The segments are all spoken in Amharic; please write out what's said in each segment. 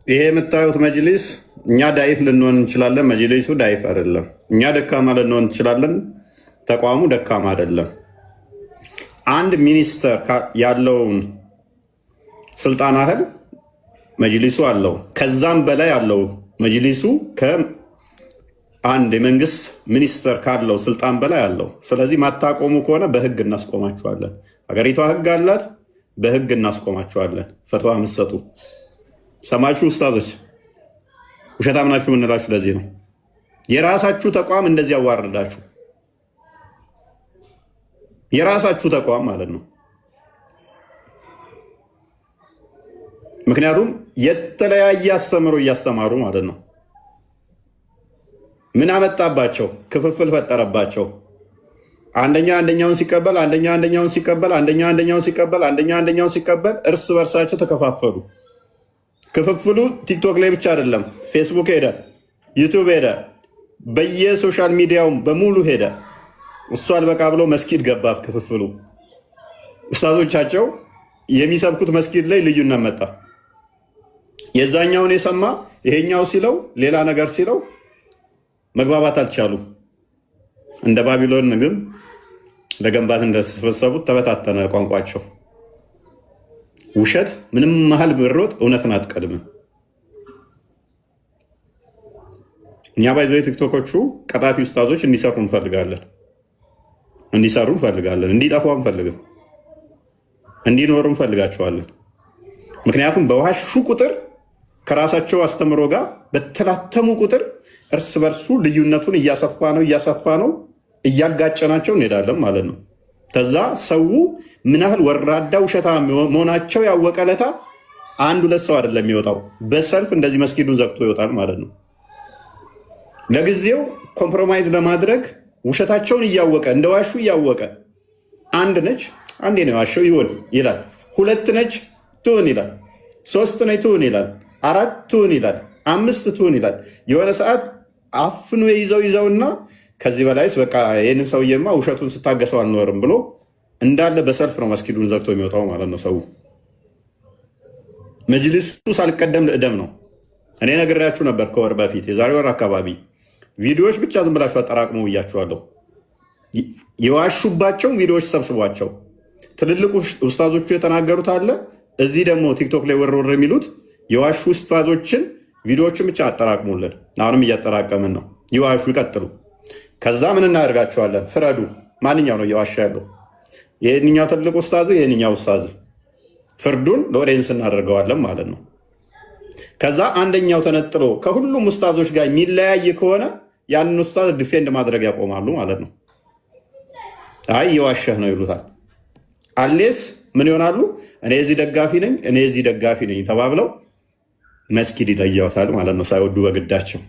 ይሄ የምታዩት መጅሊስ እኛ ዳይፍ ልንሆን እንችላለን። መጅሊሱ ዳይፍ አይደለም። እኛ ደካማ ልንሆን እንችላለን። ተቋሙ ደካማ አይደለም። አንድ ሚኒስተር ያለውን ስልጣን ያህል መጅሊሱ አለው። ከዛም በላይ አለው መጅሊሱ ከአንድ የመንግስት ሚኒስተር ካለው ስልጣን በላይ አለው። ስለዚህ ማታቆሙ ከሆነ በህግ እናስቆማችኋለን። ሀገሪቷ ህግ አላት። በህግ እናስቆማችኋለን። ፈትዋ የምትሰጡ ሰማችሁ ኡስታዞች፣ ውሸታም ናችሁ የምንላችሁ ለዚህ ነው። የራሳችሁ ተቋም እንደዚህ ያዋርዳችሁ፣ የራሳችሁ ተቋም ማለት ነው። ምክንያቱም የተለያየ አስተምሮ እያስተማሩ ማለት ነው። ምን አመጣባቸው? ክፍፍል ፈጠረባቸው። አንደኛ አንደኛውን ሲቀበል፣ አንደኛ አንደኛውን ሲቀበል፣ አንደኛ አንደኛውን ሲቀበል፣ አንደኛ አንደኛውን ሲቀበል፣ እርስ በርሳቸው ተከፋፈሉ። ክፍፍሉ ቲክቶክ ላይ ብቻ አይደለም፣ ፌስቡክ ሄደ፣ ዩቱብ ሄደ፣ በየሶሻል ሚዲያውም በሙሉ ሄደ። እሱ አልበቃ ብሎ መስጊድ ገባ ክፍፍሉ። ኡስታዞቻቸው የሚሰብኩት መስጊድ ላይ ልዩነት መጣ። የዛኛውን የሰማ ይሄኛው ሲለው ሌላ ነገር ሲለው መግባባት አልቻሉም። እንደ ባቢሎን ግንብ ለገንባት እንደተሰበሰቡት ተበታተነ ቋንቋቸው። ውሸት ምንም መሀል ብሮጥ እውነትን አትቀድምም። እኛ ባይዞ ቲክቶኮቹ ቀጣፊ ኡስታዞች እንዲሰሩ እንፈልጋለን፣ እንዲጠፉ አንፈልግም፣ እንዲኖሩ እንፈልጋቸዋለን። ምክንያቱም በዋሹ ቁጥር ከራሳቸው አስተምሮ ጋር በተላተሙ ቁጥር እርስ በርሱ ልዩነቱን እያሰፋ ነው እያጋጨናቸው እንሄዳለን ማለት ነው። ከዛ ሰው ምን ያህል ወራዳ ውሸታ መሆናቸው ያወቀ ለታ አንድ ሁለት ሰው አይደለም የሚወጣው፣ በሰልፍ እንደዚህ መስጊዱን ዘግቶ ይወጣል ማለት ነው። ለጊዜው ኮምፕሮማይዝ ለማድረግ ውሸታቸውን እያወቀ እንደዋሹ እያወቀ አንድ ነች አንዴ ነው ዋሸው ይሆን ይላል፣ ሁለት ነች ትሁን ይላል፣ ሶስት ነች ትሁን ይላል፣ አራት ትሁን ይላል፣ አምስት ትሁን ይላል። የሆነ ሰዓት አፍኖ ይዘውና ከዚህ በላይስ በቃ ይህንን ሰውዬማ ውሸቱን ስታገሰው አልኖርም ብሎ እንዳለ በሰልፍ ነው መስጊዱን ዘግቶ የሚወጣው ማለት ነው። ሰው መጅሊሱ ሳልቀደም ልእደም ነው። እኔ ነግሬያችሁ ነበር ከወር በፊት የዛሬ ወር አካባቢ ቪዲዮዎች ብቻ ዝም ብላችሁ አጠራቅሙ ብያችኋለሁ። የዋሹባቸውን ቪዲዮዎች ሰብስቧቸው። ትልልቁ ኡስታዞቹ የተናገሩት አለ፣ እዚህ ደግሞ ቲክቶክ ላይ ወርወር የሚሉት የዋሹ ኡስታዞችን ቪዲዮዎችን ብቻ አጠራቅሙልን። አሁንም እያጠራቀምን ነው። ይዋሹ ይቀጥሉ። ከዛ ምን እናደርጋቸዋለን? ፍረዱ። ማንኛው ነው እየዋሻ ያለው? ይህንኛው ትልቅ ኡስታዝ፣ ይህንኛው ኡስታዝ። ፍርዱን ለኦዲየንስ እናደርገዋለን ማለት ነው። ከዛ አንደኛው ተነጥሎ ከሁሉም ኡስታዞች ጋር የሚለያይ ከሆነ ያንን ኡስታዝ ዲፌንድ ማድረግ ያቆማሉ ማለት ነው። አይ እየዋሸህ ነው ይሉታል። አሌስ ምን ይሆናሉ? እኔ እዚህ ደጋፊ ነኝ፣ እኔ እዚህ ደጋፊ ነኝ ተባብለው መስጊድ ይለያወታል ማለት ነው፣ ሳይወዱ በግዳቸው።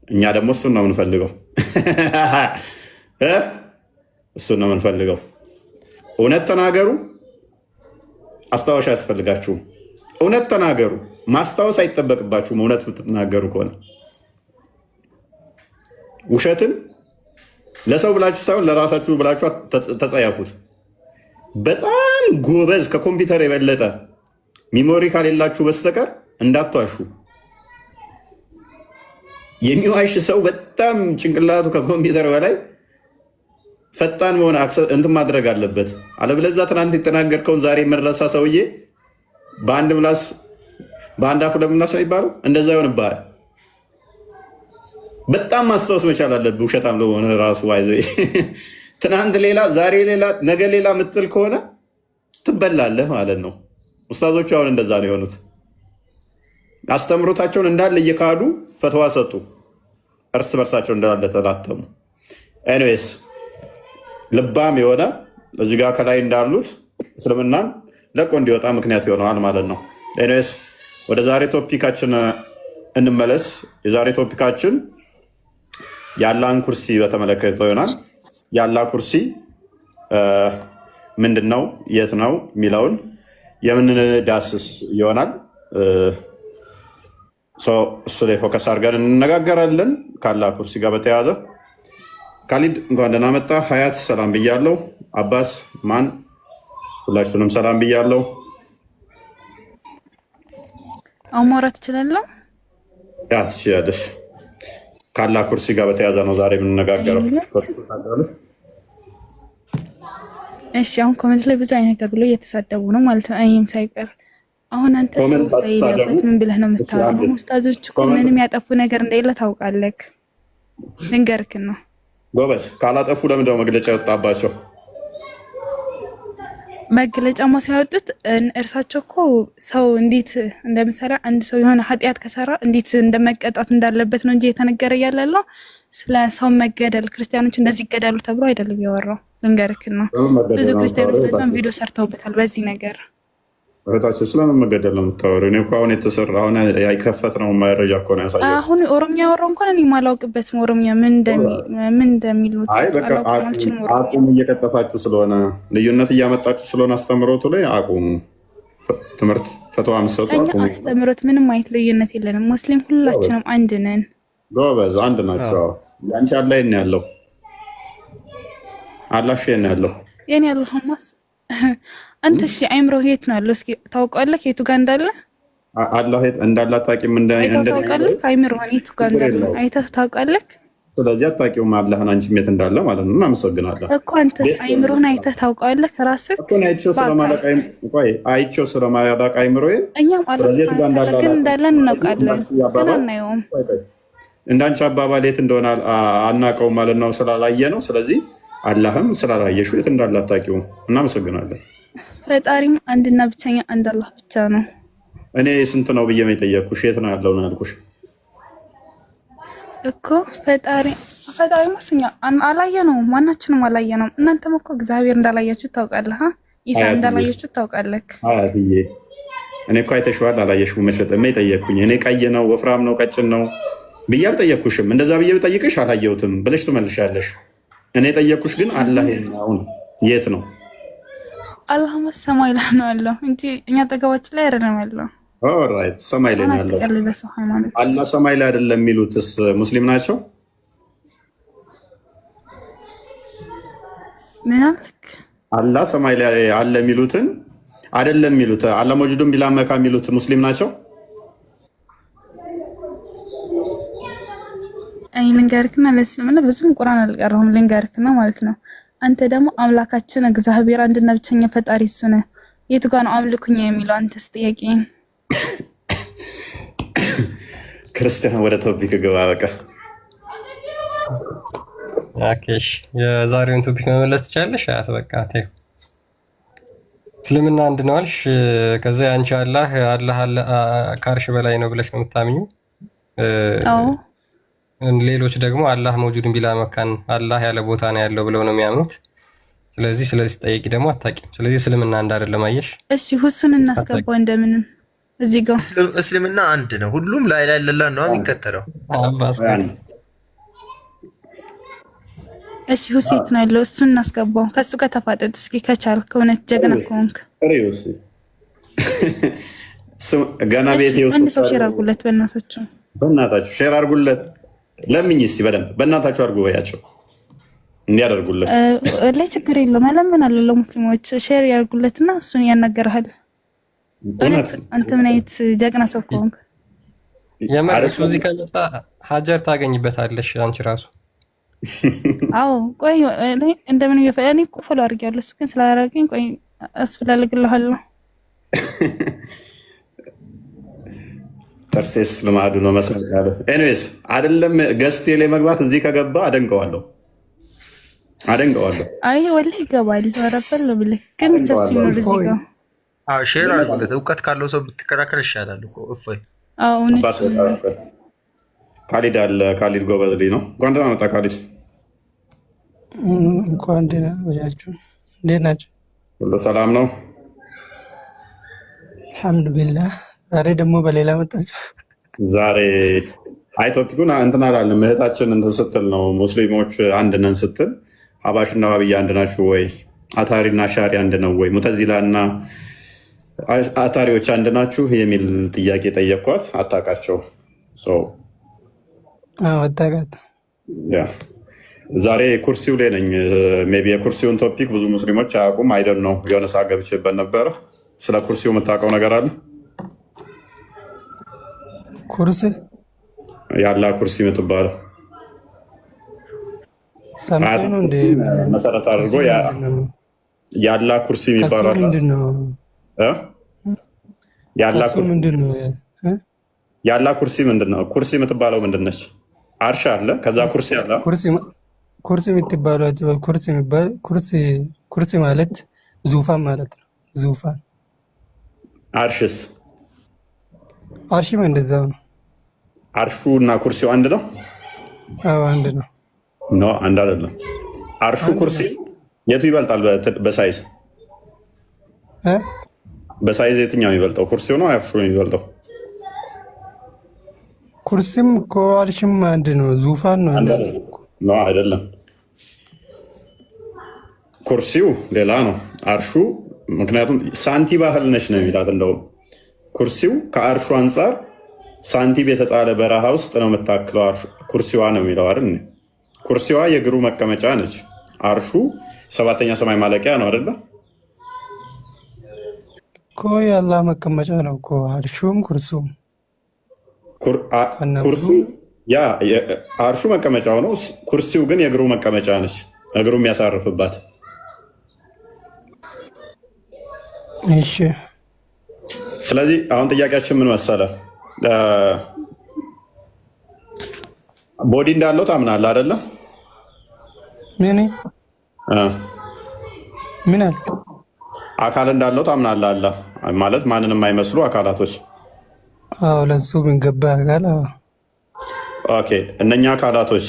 እኛ ደግሞ እሱን ነው የምንፈልገው፣ እሱን ነው የምንፈልገው። እውነት ተናገሩ፣ አስታወሻ አያስፈልጋችሁም። እውነት ተናገሩ፣ ማስታወስ አይጠበቅባችሁም። እውነት የምትናገሩ ከሆነ ውሸትን ለሰው ብላችሁ ሳይሆን ለራሳችሁ ብላችሁ ተጸያፉት። በጣም ጎበዝ ከኮምፒውተር የበለጠ ሚሞሪ ካሌላችሁ በስተቀር እንዳትዋሹ። የሚዋሽ ሰው በጣም ጭንቅላቱ ከኮምፒውተር በላይ ፈጣን መሆን እንትን ማድረግ አለበት። አለበለዚያ ትናንት የተናገርከውን ዛሬ የምንረሳ ሰውዬ በአንድ ምላስ በአንድ አፍ ለምላስ ነው ይባለው፣ እንደዛ ይሆንብሃል። በጣም ማስታወስ መቻል አለብህ። ውሸታም ለሆነ ራሱ ይዘ ትናንት ሌላ ዛሬ ሌላ ነገ ሌላ ምትል ከሆነ ትበላለህ ማለት ነው። ኡስታዞቹ አሁን እንደዛ ነው የሆኑት። አስተምሮታቸውን እንዳለ እየካዱ ፈትዋ ሰጡ፣ እርስ በርሳቸው እንዳለ ተላተሙ። ኤኒዌይስ ልባም የሆነ እዚህ ጋር ከላይ እንዳሉት እስልምናን ለቆ እንዲወጣ ምክንያት ይሆነዋል ማለት ነው። ኤኒዌይስ ወደ ዛሬ ቶፒካችን እንመለስ። የዛሬ ቶፒካችን የአላህን ኩርሲ በተመለከተ ይሆናል። የአላህ ኩርሲ ምንድን ነው፣ የት ነው የሚለውን የምንዳስስ ይሆናል። እሱ ላይ ፎከስ አድርገን እንነጋገራለን። ከአላህ ኩርሲ ጋር በተያያዘ ካሊድ እንኳን ደህና መጣ። ሀያት ሰላም ብያለው። አባስ ማን ሁላችሁንም ሰላም ብያለው። አሁን ማውራት እችላለሁ? ያ ትችያለሽ። ካላ ኩርሲ ጋር በተያያዘ ነው ዛሬ የምንነጋገረው። እሺ አሁን ኮሜንት ላይ ብዙ አይነት ነገር ብሎ እየተሳደቡ ነው ማለት ነው፣ እኔም ሳይቀር። አሁን አንተ ሰው በሌለበት ምን ብለህ ነው የምታወራው? ኡስታዞች እኮ ምንም ያጠፉ ነገር እንደሌለ ታውቃለህ። ልንገርክ ነው ጎበዝ። ካላጠፉ ለምንድን ነው መግለጫ የወጣባቸው? መግለጫማ ሲያወጡት እርሳቸው እኮ ሰው እንዴት እንደምሰራ አንድ ሰው የሆነ ኃጢአት ከሰራ እንዴት እንደመቀጣት እንዳለበት ነው እንጂ የተነገረ ያለው ስለ ሰው መገደል ክርስቲያኖች እንደዚህ ይገደሉ ተብሎ አይደለም ያወራው። ልንገርክ ነው ብዙ ክርስቲያኖች በዛም ቪዲዮ ሰርተውበታል በዚህ ነገር። እህታችን ስለምን መገደል ነው የምታወሪው? እኔ እኮ አሁን የተሰራ አሁን ያይከፈት ነው መረጃ እኮ ነው ያሳየው። አሁን ኦሮሚያ ያወራው እንኳን እኔ ማላውቅበትም ኦሮሚያ ምን እንደሚሉ። አይ በቃ አቁሙ፣ እየቀጠፋችሁ ስለሆነ ልዩነት እያመጣችሁ ስለሆነ አስተምሮቱ ላይ አቁሙ። ትምህርት ፈተዋ ምሰጡ አቁሙ። አስተምሮት ምንም አይነት ልዩነት የለንም። ሙስሊም ሁላችንም አንድ ነን። ጎበዝ፣ አንድ ናቸው። ያንቺ አላህ የኔ ያለው አላህ የኔ ያለው የኔ አላህማስ አንተ እሺ አይምሮ የት ነው ያለው? እስኪ ታውቃለህ የቱ ጋር እንዳለ? አላህ እንዳለ አታውቂም? ታውቃለህ አይምሮ የቱ ጋር እንዳለ አይተህ ታውቃለህ? ስለዚህ አታውቂውም አላህን አንቺም የት እንዳለ ማለት ነው። እናመሰግናለን እኮ አንተ አይምሮህን አይተህ ታውቃለህ ራስህ እኮ ነው። አይቼው ስለማያውቅ አይምሮዬ እኛም አላህ ግን እንዳለ እናውቃለን፣ ግን አናየውም። እንዳንቺ አባባል የት እንደሆነ አናውቀውም ማለት ነው ስላላየ ነው። ስለዚህ አላህም ስላላየሽው የት እንዳለ አታውቂውም። እናመሰግናለን። ፈጣሪም አንድና ብቸኛ አንድ አላህ ብቻ ነው። እኔ ስንት ነው ብዬ የጠየቅኩሽ የት ነው ያለው ነው ያልኩሽ እኮ። ፈጣሪ መስኛ አላየነውም፣ ማናችንም አላየነውም። እናንተም እኮ እግዚአብሔር እንዳላያችሁ ታውቃለህ፣ ኢሳ እንዳላያችሁ ታውቃለህ። አያትዬ እኔ እኮ አይተሽዋል አላየሽውም። መሸጥ የጠየቅኩኝ እኔ ቀይ ነው ወፍራም ነው ቀጭን ነው ብዬ አልጠየቅኩሽም። እንደዛ ብዬ ብጠይቅሽ አላየሁትም ብለሽ ትመልሻለሽ። እኔ የጠየቅኩሽ ግን አላህ ነው የት ነው? አላህማ ሰማይ ላይ ነው ያለው እንጂ እኛ አጠገባችን ላይ አይደለም ያለው። ኦልራይት ሰማይ ላይ ነው ያለው። አላህ ሰማይ ላይ አይደለም የሚሉትስ ሙስሊም ናቸው? ምን አልክ? አላህ ሰማይ ላይ አለ የሚሉትን አይደለም የሚሉት አላህ መውጁዱን ቢላ መካ የሚሉት ሙስሊም ናቸው? አይ ልንገርክና ለእስልምና ብዙም ቁርአን አልቀረሁም ልንገርክና ማለት ነው። አንተ ደግሞ አምላካችን እግዚአብሔር አንድና ብቸኛ ፈጣሪ እሱ ነው። የቱ ጋር ነው አምልኩኝ የሚለው? አንተስ ጥያቄ ክርስቲያን ወደ ቶፒክ ገባ። በቃ ኦኬሽ፣ የዛሬውን ቶፒክ መመለስ ትችላለሽ። አያት በቃ ተይው። እስልምና አንድ ነው አልሽ። ከዛ አንቺ አላህ ከአርሽ በላይ ነው ብለሽ ነው የምታምኙ? አዎ። ሌሎች ደግሞ አላህ መውጁድን ቢላ መካን አላህ ያለ ቦታ ነው ያለው ብለው ነው የሚያምኑት። ስለዚህ ጠይቂ ደግሞ አታውቂም። ስለዚህ እስልምና አንድ አይደለም። አየሽ? እሺ ሁሱን እናስገባው እንደምንም እዚህ ጋር እስልምና አንድ ነው። ሁሉም ላይ ላይ ለላ ነው የሚከተለው። እሺ ሁሴት ነው ያለው፣ እሱን እናስገባው። ከሱ ጋር ተፋጠጥ እስኪ ከቻል ከሆነች ጀግና ከሆንክ ገና ቤት አንድ ሰው ሼር አድርጉለት፣ በእናታችሁ ሼር አድርጉለት። ለምኝ እስኪ በደንብ በእናታችሁ አድርጉ በያቸው እንዲያደርጉለት ላይ ችግር የለውም። መለመን አለ ለሙስሊሞች ሼር ያድርጉለትና እሱን ያናገርሃል። አንተ ምን አይነት ጀግና ሰው ከሆንክ የመረሱ እዚህ ከመጣ ሀጀር ታገኝበታለሽ አንቺ ራሱ። አዎ ቆይ እንደምን እኔ እኮ ፎሎ አድርጌያለሁ፣ እሱ ግን ስላላደረገኝ ቆይ አስፈላልግልሃለሁ። ተርሴስ ልማዱ ነው መሰለኝ። ኤኒዌይስ አይደለም ገስቴ ላይ መግባት እዚህ ከገባ አደንቀዋለሁ። አይ ወላሂ ይገባል። ወረፈል ነው ብለህ ግን ተስፋ ነው እዚህ ጋር ሼር አድርጉለት። እውቀት ካለው ሰው ብትከራከር ይሻላል እኮ እፎይ። አዎ ካሊድ አለ። ካሊድ ጎበዝ ልጅ ነው። እንኳን ደህና መጣ ካሊድ። እንኳን ደህና ቆያችሁ። እንዴት ናቸው? ሁሉ ሰላም ነው? አልሐምዱሊላህ። ዛሬ ደግሞ በሌላ መጣችሁ። ዛሬ አይ ቶፒኩን እንትን አላለም። እህታችን እንትን ስትል ነው ሙስሊሞች አንድ ነን ስትል ሀባሽና ዋብያ አንድ ናችሁ ወይ? አታሪና ሻሪ አንድ ነው ወይ? ሙተዚላ እና አታሪዎች አንድ ናችሁ የሚል ጥያቄ ጠየኳት። አታውቃቸው አታውቃት። ዛሬ ኩርሲው ላይ ነኝ። ሜይ ቢ የኩርሲውን ቶፒክ ብዙ ሙስሊሞች አያውቁም። አይደል ነው የሆነ ሰዓት ገብቼበት ነበረ። ስለ ኩርሲው የምታውቀው ነገር አለ? ኩርሲ የአላህ ኩርሲ የምትባለው ሰምቼ ነው እንደ መሰረት አድርጎ የአላህ ኩርሲ የሚባለው ምንድን ነው? የአላህ ኩርሲ ምንድን ነው? ኩርሲ የምትባለው ምንድን ነች? አርሽ አለ፣ ከዛ ኩርሲ አለ። ኩርሲ የምትባለው ኩርሲ ማለት ዙፋን ማለት ነው። ዙፋን። አርሽስ? አርሽም እንደዛው ነው። አርሹ እና ኩርሲው አንድ ነው? አዎ አንድ ነው። ኖ አንድ አይደለም። አርሹ ኩርሲ የቱ ይበልጣል በሳይዝ? በሳይዝ የትኛው የሚበልጠው? ኩርሲው ነው አርሹ የሚበልጠው? ኩርሲም እኮ አርሽም አንድ ነው። ዙፋን ነው። ኖ አይደለም። ኩርሲው ሌላ ነው። አርሹ ምክንያቱም ሳንቲ ባህል ነች ነው የሚላት። እንደውም ኩርሲው ከአርሹ አንጻር ሳንቲም የተጣለ በረሃ ውስጥ ነው የምታክለው። ኩርሲዋ ነው የሚለው አይደል? ኩርሲዋ የእግሩ መቀመጫ ነች። አርሹ ሰባተኛ ሰማይ ማለቂያ ነው አይደለ? እኮ የአላህ መቀመጫ ነው እኮ አርሹም ኩርሲውም። አርሹ መቀመጫው ነው። ኩርሲው ግን የእግሩ መቀመጫ ነች፣ እግሩ የሚያሳርፍባት። እሺ። ስለዚህ አሁን ጥያቄያችን ምን መሰለ? ቦዲ እንዳለው ታምናለህ አይደለ? ምን አለ? አካል እንዳለው ታምናለህ? አለ ማለት ማንንም የማይመስሉ አካላቶች። አዎ ለሱ የሚገባ አካል። ኦኬ፣ እነኛ አካላቶች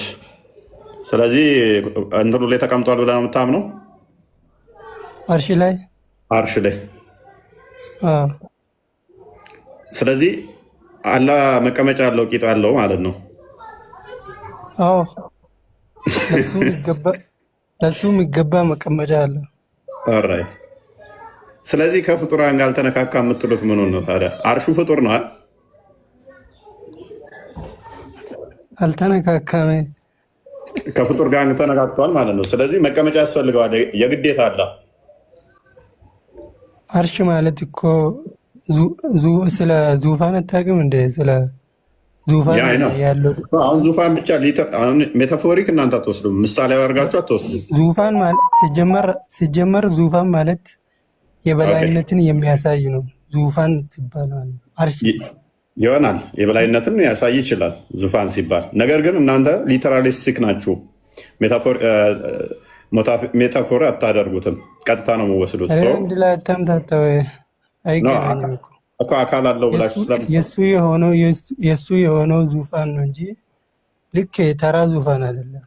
ስለዚህ እንትኑ ላይ ተቀምጧል ብለህ ነው የምታምነው? አርሽ ላይ ስለዚህ አላህ መቀመጫ ያለው ቂጥ ያለው ማለት ነው። አዎ ለሱ የሚገባ መቀመጫ አለ። ኦልራይት። ስለዚህ ከፍጡራን ጋር አልተነካካ የምትሉት ምኑን ነው ታዲያ? አርሹ ፍጡር ነው? አልተነካካም። ከፍጡር ጋር ተነካክቷል ማለት ነው። ስለዚህ መቀመጫ ያስፈልገዋል የግዴታ አለ። አርሽ ማለት እኮ ስለ ዙፋን አታውቅም እንደ ስለ ዙፋን ያለው አሁን ዙፋን ብቻ ሜታፎሪክ እናንተ አትወስዱም፣ ምሳሌ አድርጋችሁ አትወስዱም። ዙፋን ማለት ሲጀመር ዙፋን ማለት የበላይነትን የሚያሳይ ነው። ዙፋን ሲባል አርሽ ይሆናል የበላይነትን ያሳይ ይችላል ዙፋን ሲባል። ነገር ግን እናንተ ሊተራሊስቲክ ናችሁ። ሜታፎር አታደርጉትም፣ ቀጥታ ነው የምወስዱት። አንድ ላይ አታምታታው አይገናኝም እኮ አካል አለው ብላችሁ የእሱ የሆነው ዙፋን ነው እንጂ ልክ ተራ ዙፋን አይደለም።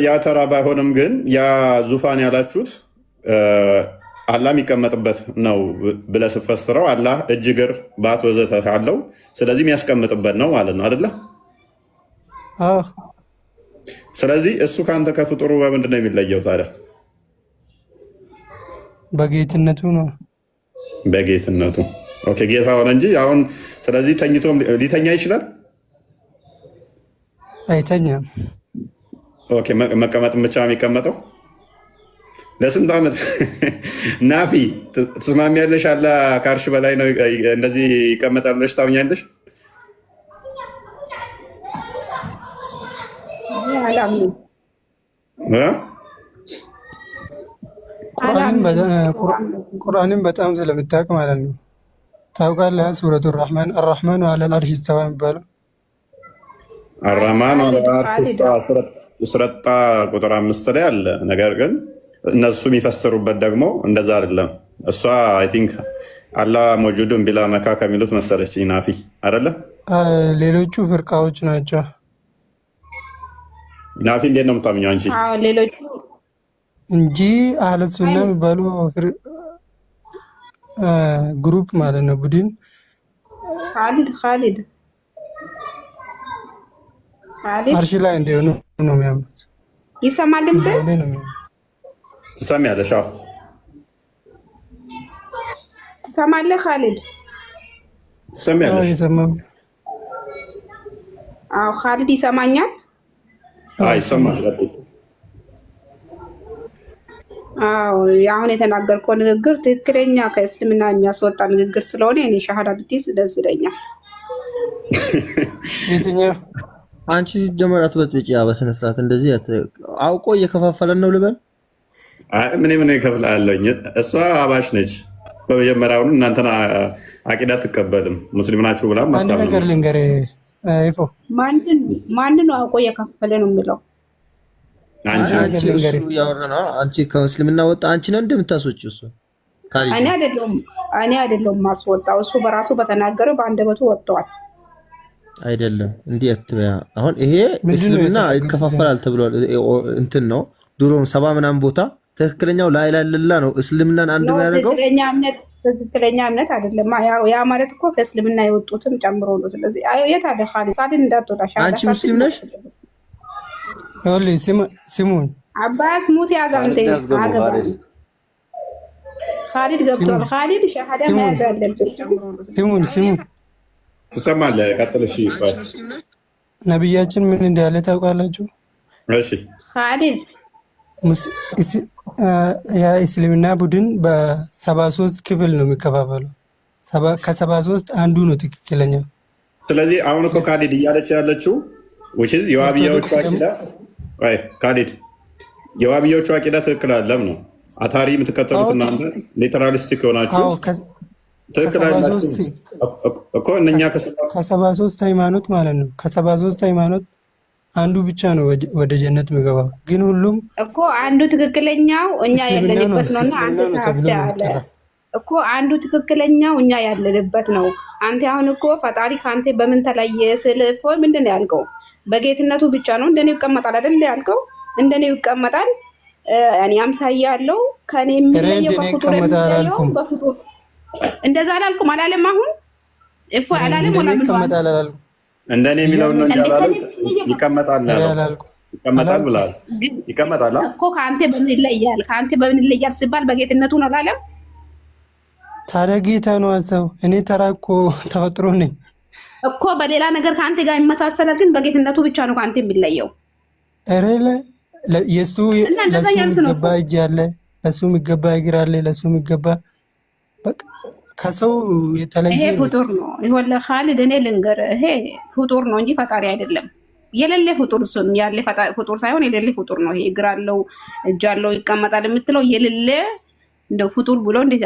ያ ተራ ባይሆንም ግን ያ ዙፋን ያላችሁት አላህ የሚቀመጥበት ነው ብለህ ስትፈስረው አላህ እጅ፣ እግር፣ ባት ወዘተ አለው። ስለዚህ የሚያስቀምጥበት ነው ማለት ነው አይደለ? ስለዚህ እሱ ከአንተ ከፍጡሩ በምንድን ነው የሚለየው ታዲያ? በጌትነቱ ነው። በጌትነቱ ኦኬ፣ ጌታ ሆነ እንጂ አሁን ስለዚህ ተኝቶም ሊተኛ ይችላል? አይተኛም። ኦኬ፣ መቀመጥም ብቻ የሚቀመጠው ለስንት ዓመት? ናፊ ትስማሚያለሽ? አላህ ከአርሽ በላይ ነው እንደዚህ ይቀመጣል ብለሽ ታምኛለሽ? ቁርአንን በጣም ስለምታውቅ ማለት ነው። ታውቃለህ? ሱረቱ ራህማን አራህማኑ አለል አርሽ ኢስተዋ የሚባለው አራህማኑ አለል አርሽ ኢስተዋ ሱረጣ ቁጥር 5 ላይ አለ። ነገር ግን እነሱ የሚፈስሩበት ደግሞ እንደዛ አይደለም። እሷ አይ ቲንክ አላህ መውጁዱን ቢላ መካ ከሚሉት መሰለች ናፊ አይደለ? ሌሎቹ ፍርቃዎች ናቸው። ናፊ እንዴት ነው የምታምኘው አንቺ? ሌሎቹ እንጂ አህለ ሱና የሚባሉ ግሩፕ ማለት ነው፣ ቡድን። ካሊድ አርሽ ላይ እንደሆኑ ነው የሚያምኑት። ይሰማል ድምጽ? ትሰሚያለሽ? አዎ ትሰማለህ? ካሊድ ትሰሚያለሽ? አዎ ካሊድ ይሰማኛል? ይሰማል። አዎ አሁን የተናገርከው ንግግር ትክክለኛ ከእስልምና የሚያስወጣ ንግግር ስለሆነ እኔ ሻሃዳ ብትይዝ ደስ ይለኛል። የትኛው አንቺ ሲጀመር አትበጥብጪ። በስነ ስርዓት እንደዚህ አውቆ እየከፋፈለን ነው ልበል? ምን ይከፍላለኝ? እሷ አባሽ ነች። በመጀመሪያውኑ እናንተን አቂዳ አትቀበልም ሙስሊም ናችሁ ብላ አንድ ነገር ልንገርህ ይፎ ማንን ነው አውቆ እየከፈለ ነው የሚለው? አንቺ ከእስልምና ወጣ አንቺ ነው እንደምታስወጪው እሱ። እኔ አይደለሁም ማስወጣው፣ እሱ በራሱ በተናገረው በአንደበቱ ወጥቷል። አይደለም እንዲህ አትበያ። አሁን ይሄ እስልምና ይከፋፈላል ተብሏል። እንትን ነው ድሮም 70 ምናምን ቦታ ትክክለኛው ላይ ላይላ ነው እስልምናን አንድ የሚያደርገው ትክክለኛ እምነት አይደለም። ያ ማለት እኮ ከእስልምና የወጡትም ጨምሮ ነው። ስለዚህ የት አለ ካሊድ እንዳትወጣ። አንቺ ሙስሊም ነሽ? ስሙን አባስ ሙት ያዛንተ ካሊድ ገብቷል። ካሊድ ሸሃዳ መያዝ አለበት። ስሙን ትሰማለህ? ቀጥል። እሺ ነብያችን ምን እንዳለ ታውቃላችሁ? እሺ ካሊድ የእስልምና ቡድን በ73 ክፍል ነው የሚከፋፈለው። ከ73 አንዱ ነው ትክክለኛ። ስለዚህ አሁን እኮ ካሊድ እያለች ያለችው የዋብያዎቹ አቂዳ ካሊድ የዋብያዎቹ አቂዳ ትክክል አለም ነው። አታሪ የምትከተሉት እናንተ ሊተራሊስቲክ የሆናችሁ ትክክል እኮ እነኛ ከ73 ሃይማኖት ማለት ነው። ከ73 ሃይማኖት አንዱ ብቻ ነው ወደ ጀነት የሚገባው። ግን ሁሉም እኮ አንዱ ትክክለኛው እኛ ያለንበት ነውና አንተ ታፍዳለ እኮ አንዱ ትክክለኛው እኛ ያለንበት ነው። አንተ አሁን እኮ ፈጣሪ ካንተ በምን ተለየ ስለፎ ምንድነው ያልከው? በጌትነቱ ብቻ ነው እንደኔ ይቀመጣል አይደል ያልከው? እንደኔ ይቀመጣል እኔ አምሳያ ያለው ከኔ የሚለየው በፍጡር እንደዛ አላልኩም አላለም። አሁን እፎ አላለም ወላ ምን ይቀመጣል አላልኩም። እንደኔ የሚለው ነው ያላለው። ይቀመጣል ብላል። ይቀመጣል እኮ ከአንተ በምን ይለያል? ከአንተ በምን ይለያል ሲባል በጌትነቱ ነው አላለም። ታዲያ ጌታ ነው አሰው። እኔ ተራ እኮ ተፈጥሮ ነኝ እኮ በሌላ ነገር ከአንተ ጋር ይመሳሰላል፣ ግን በጌትነቱ ብቻ ነው ከአንተ የሚለየው። ኧረ የሱ ለሱ የሚገባ እጅ አለ፣ ለሱ የሚገባ እግር አለ፣ ለሱ የሚገባ በቃ ከሰው የተለየ ይሄ ፍጡር ነው። ይኸውልህ ካሊድ እኔ ልንገርህ፣ ይሄ ፍጡር ነው እንጂ ፈጣሪ አይደለም። የሌለ ፍጡር እሱን ያለ ፍጡር ሳይሆን የሌለ ፍጡር ነው። ይሄ እግር አለው እጅ አለው ይቀመጣል የምትለው የሌለ እንደው ፍጡር ብሎ እንዴት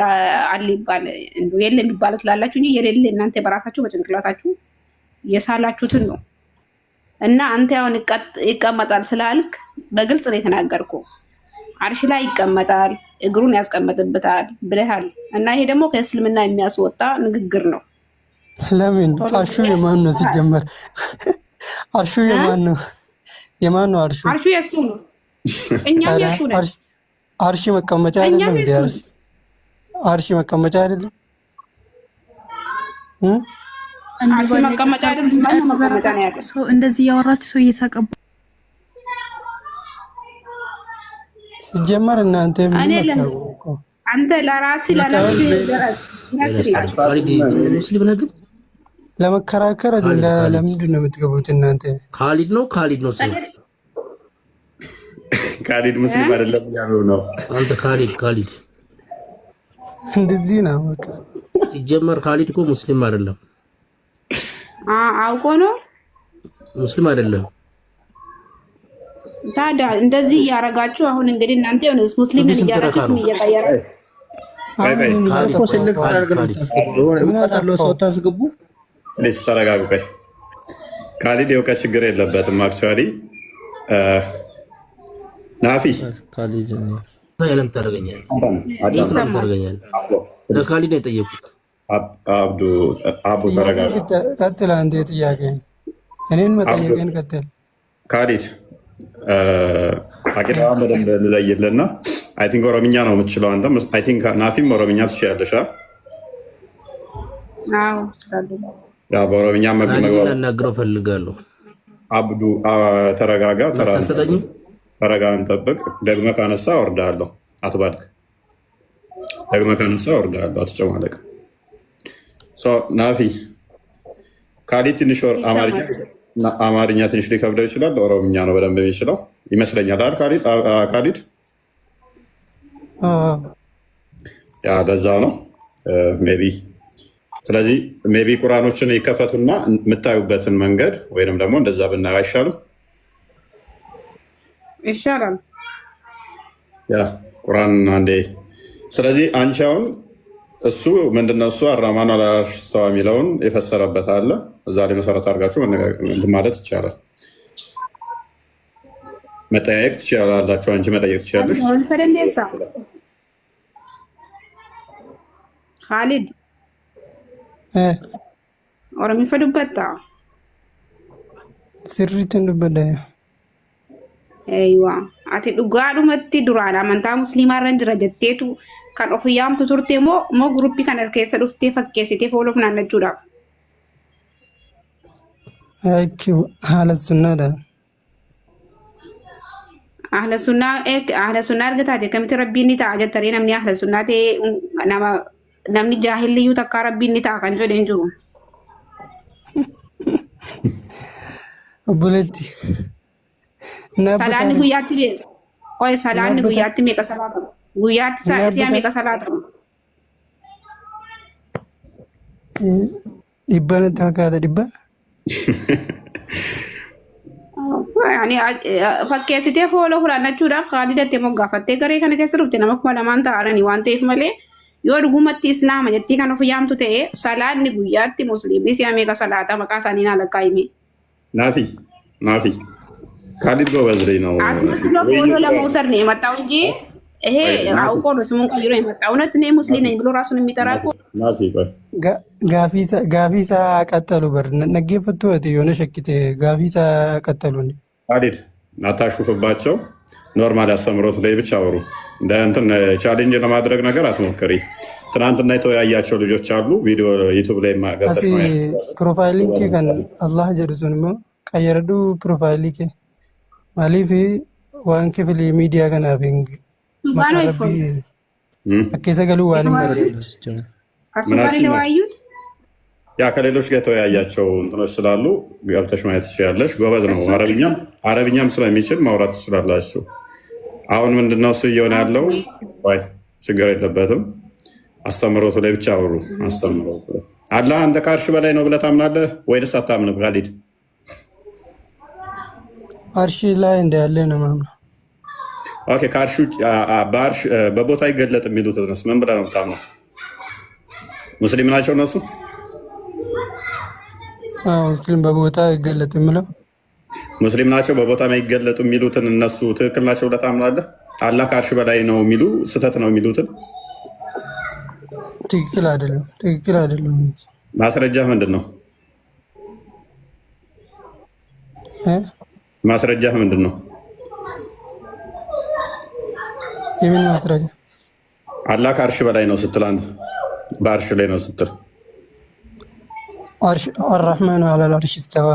አለ ይባል? እንደው የለ የሚባለው ትላላችሁ እንጂ የሌለ እናንተ በራሳችሁ በጭንቅላታችሁ የሳላችሁትን ነው። እና አንተ አሁን ይቀመጣል ስላልክ በግልጽ ነው የተናገርከው። አርሽ ላይ ይቀመጣል እግሩን ያስቀምጥበታል ብለሃል። እና ይሄ ደግሞ ከእስልምና የሚያስወጣ ንግግር ነው። ለምን አርሹ የማን ነው ሲጀመር? አርሹ የማን ነው? የማን ነው አርሹ? አርሹ የሱ ነው። እኛም የሱ ነን። አርሽ መቀመጫ አይደለም እንዴ? አርሽ መቀመጫ አይደለም አርሽ መቀመጫ አይደለም። መቀመጫ ነው ያለው። ሰው እንደዚህ ያወራችሁ ሰው እየሳቀቡ ሲጀመር እናንተ ምን ታውቁ? አንተ ለራስህ ድረስ ሙስሊም ነህ ግን ለመከራከር ለምንድን ነው የምትገቡት እናንተ? ካሊድ ነው ሰው ካሊድ ሙስሊም አይደለም ያሉ ነው። አንተ ካሊድ እንደዚህ ነው በቃ። ሲጀመር ካሊድ እኮ ሙስሊም አይደለም። አውቆ ነው ሙስሊም አይደለም። ታዲያ እንደዚህ እያደረጋችሁ አሁን እንግዲህ እናንተ የሆነ ሙስሊምን እያደረጋችሁ ስም እየቀየረ ተረጋጉ። ካሊድ የእውቀት ችግር የለበትም። አክቹዋሊ ናፊ ካሊድ ነው የጠየቁት። አቡ ተረጋጉ። ቀጥል አንተ ጥያቄ እኔን መጠየቅን ቀጥል። ካሊድ አቂዳዋን በደንብ ልለይልና አይ ቲንክ ኦሮምኛ ነው የምትችለው አንተም። አይ ቲንክ ናፊም ኦሮምኛ ትችያለሽ። በኦሮምኛ መናገረው ፈልጋለሁ። አብዱ ተረጋጋ፣ ተረጋጋን፣ ጠብቅ። ደግመህ ካነሳ እወርድሃለሁ። አትባድክ። ደግመህ ካነሳ እወርድሃለሁ። አትጨማለቅ። ናፊ ካሊድ ትንሽ አማርኛ ትንሽ ሊከብደው ይችላል። ኦሮምኛ ነው በደንብ የሚችለው ይመስለኛል አይደል ካሊድ? ያ ለዛ ነው ሜይ ቢ ስለዚህ ሜቢ ቁርአኖችን ይከፈቱና የምታዩበትን መንገድ ወይንም ደግሞ እንደዛ ብናይ አይሻልም? ይሻላል። ያ ቁርአን አንዴ። ስለዚህ አንቺ አሁን እሱ ምንድነው እሱ አራማን አላሽ ሰው የሚለውን የፈሰረበት አለ። እዛ ላይ መሰረት አድርጋችሁ ማለት ይቻላል። መጠያየቅ ትችላላችሁ። አንቺ መጠየቅ ትችላለሽ። ካሊድ ኦሮሚ ፈዱበታ sirriitti dubbadha. Eeywa ati dhugaadhumatti duraan amantaa musliimaarra jira jetteetu kan of yaamtu turte moo guruppii kana keessa dhuftee fakkeessitee fooloof naannachuudhaaf? Haala sunnaadha. Ahla sunnaa argataate akkamitti rabbiin ni ta'a jettanii namni ahla sunnaa ta'e namni jaahilliyyuu takkaa rabbiin ni ta'a kan jedheen jiru. Obboleetti. Salaanni guyyaatti beeka. Qoy salaanni guyyaatti meeqa salaatama? Guyyaatti si'a meeqa salaatama? Dhibba natti fakkaata dhibba. Fakkeessitee fooloo fudhannachuudhaaf Khaalidattee moggaafattee garee kana keessa dhufte nama kuma lamaan ta'anii waan ta'eef malee yoo dhugumatti islaama jettii kan of yaamtu ta'e salaanni guyyaatti musliimni si'a meeqa salaata maqaa isaanii naa lakkaa'ime. Naafi Khalid ጎበዝ ልጅ ነው። አስመስሎ ፎሎ ለመውሰድ ነው የመጣው እንጂ ይሄ አውቆ ነው ስሙን ቀይሮ የመጣው። እውነት እኔ ሙስሊም ነኝ ብሎ ራሱን የሚጠራ እኮ ጋፊሳ ቀጠሉ በር ነጌፈቱ የሆነ ሸክቴ ጋፊሳ ቀጠሉ እንዴ Khalid አታሹፍባቸው። ኖርማል ያስተምሮት ላይ ብቻ አወሩ። እንትን ቻሌንጅ ለማድረግ ነገር አትሞክሪ። ትናንትና የተወያያቸው ልጆች አሉ። ቪዲዮ ዩቲዩብ ላይ ማገሰ ፕሮፋይል ሊንክ ከን አላህ ጀርሱን ሞ ቀየረዱ ፕሮፋይል ሊንክ ማሊፊ ዋን ክፍል ሚዲያ ከና ቢንግ ማራቢ አከሰ ገሉ ዋን ማረች አሱባሪ ለዋዩት ያ ከሌሎች ጋር የተወያያቸው እንትኖች ስላሉ ገብተሽ ማየት ትችያለሽ። ጎበዝ ነው። አረብኛም ስለሚችል ማውራት ትችላላችሁ። አሁን ምንድነው እሱ እየሆነ ያለው? ወይ ችግር የለበትም። አስተምሮቱ ላይ ብቻ አውሩ። አስተምሮቱ ላይ አላህ እንደ ከአርሽ በላይ ነው ብለህ ታምናለህ ወይስ አታምንም? ጋሊድ አርሽ ላይ እንዳለ ነው ማምነው። ኦኬ ከአርሽ በአርሽ በቦታ ይገለጥ የሚሉት እነሱ ምን ብለህ ነው የምታምነው? ሙስሊም ናቸው እነሱ? ሙስሊም በቦታ ይገለጥ የሚለው ሙስሊም ናቸው። በቦታ ይገለጡ የሚሉትን እነሱ ትክክል ናቸው ብለህ ታምናለህ? አላህ ከአርሽ በላይ ነው የሚሉ ስህተት ነው የሚሉትን ትክክል አይደለም። ማስረጃ ምንድን ነው? ማስረጃ ምንድን ነው? የምን ማስረጃ? አላህ ከአርሽ በላይ ነው ስትል አንተ በአርሽ ላይ ነው ስትል አርሽ አርራህማኑ ዐለል አርሽ ኢስተዋ።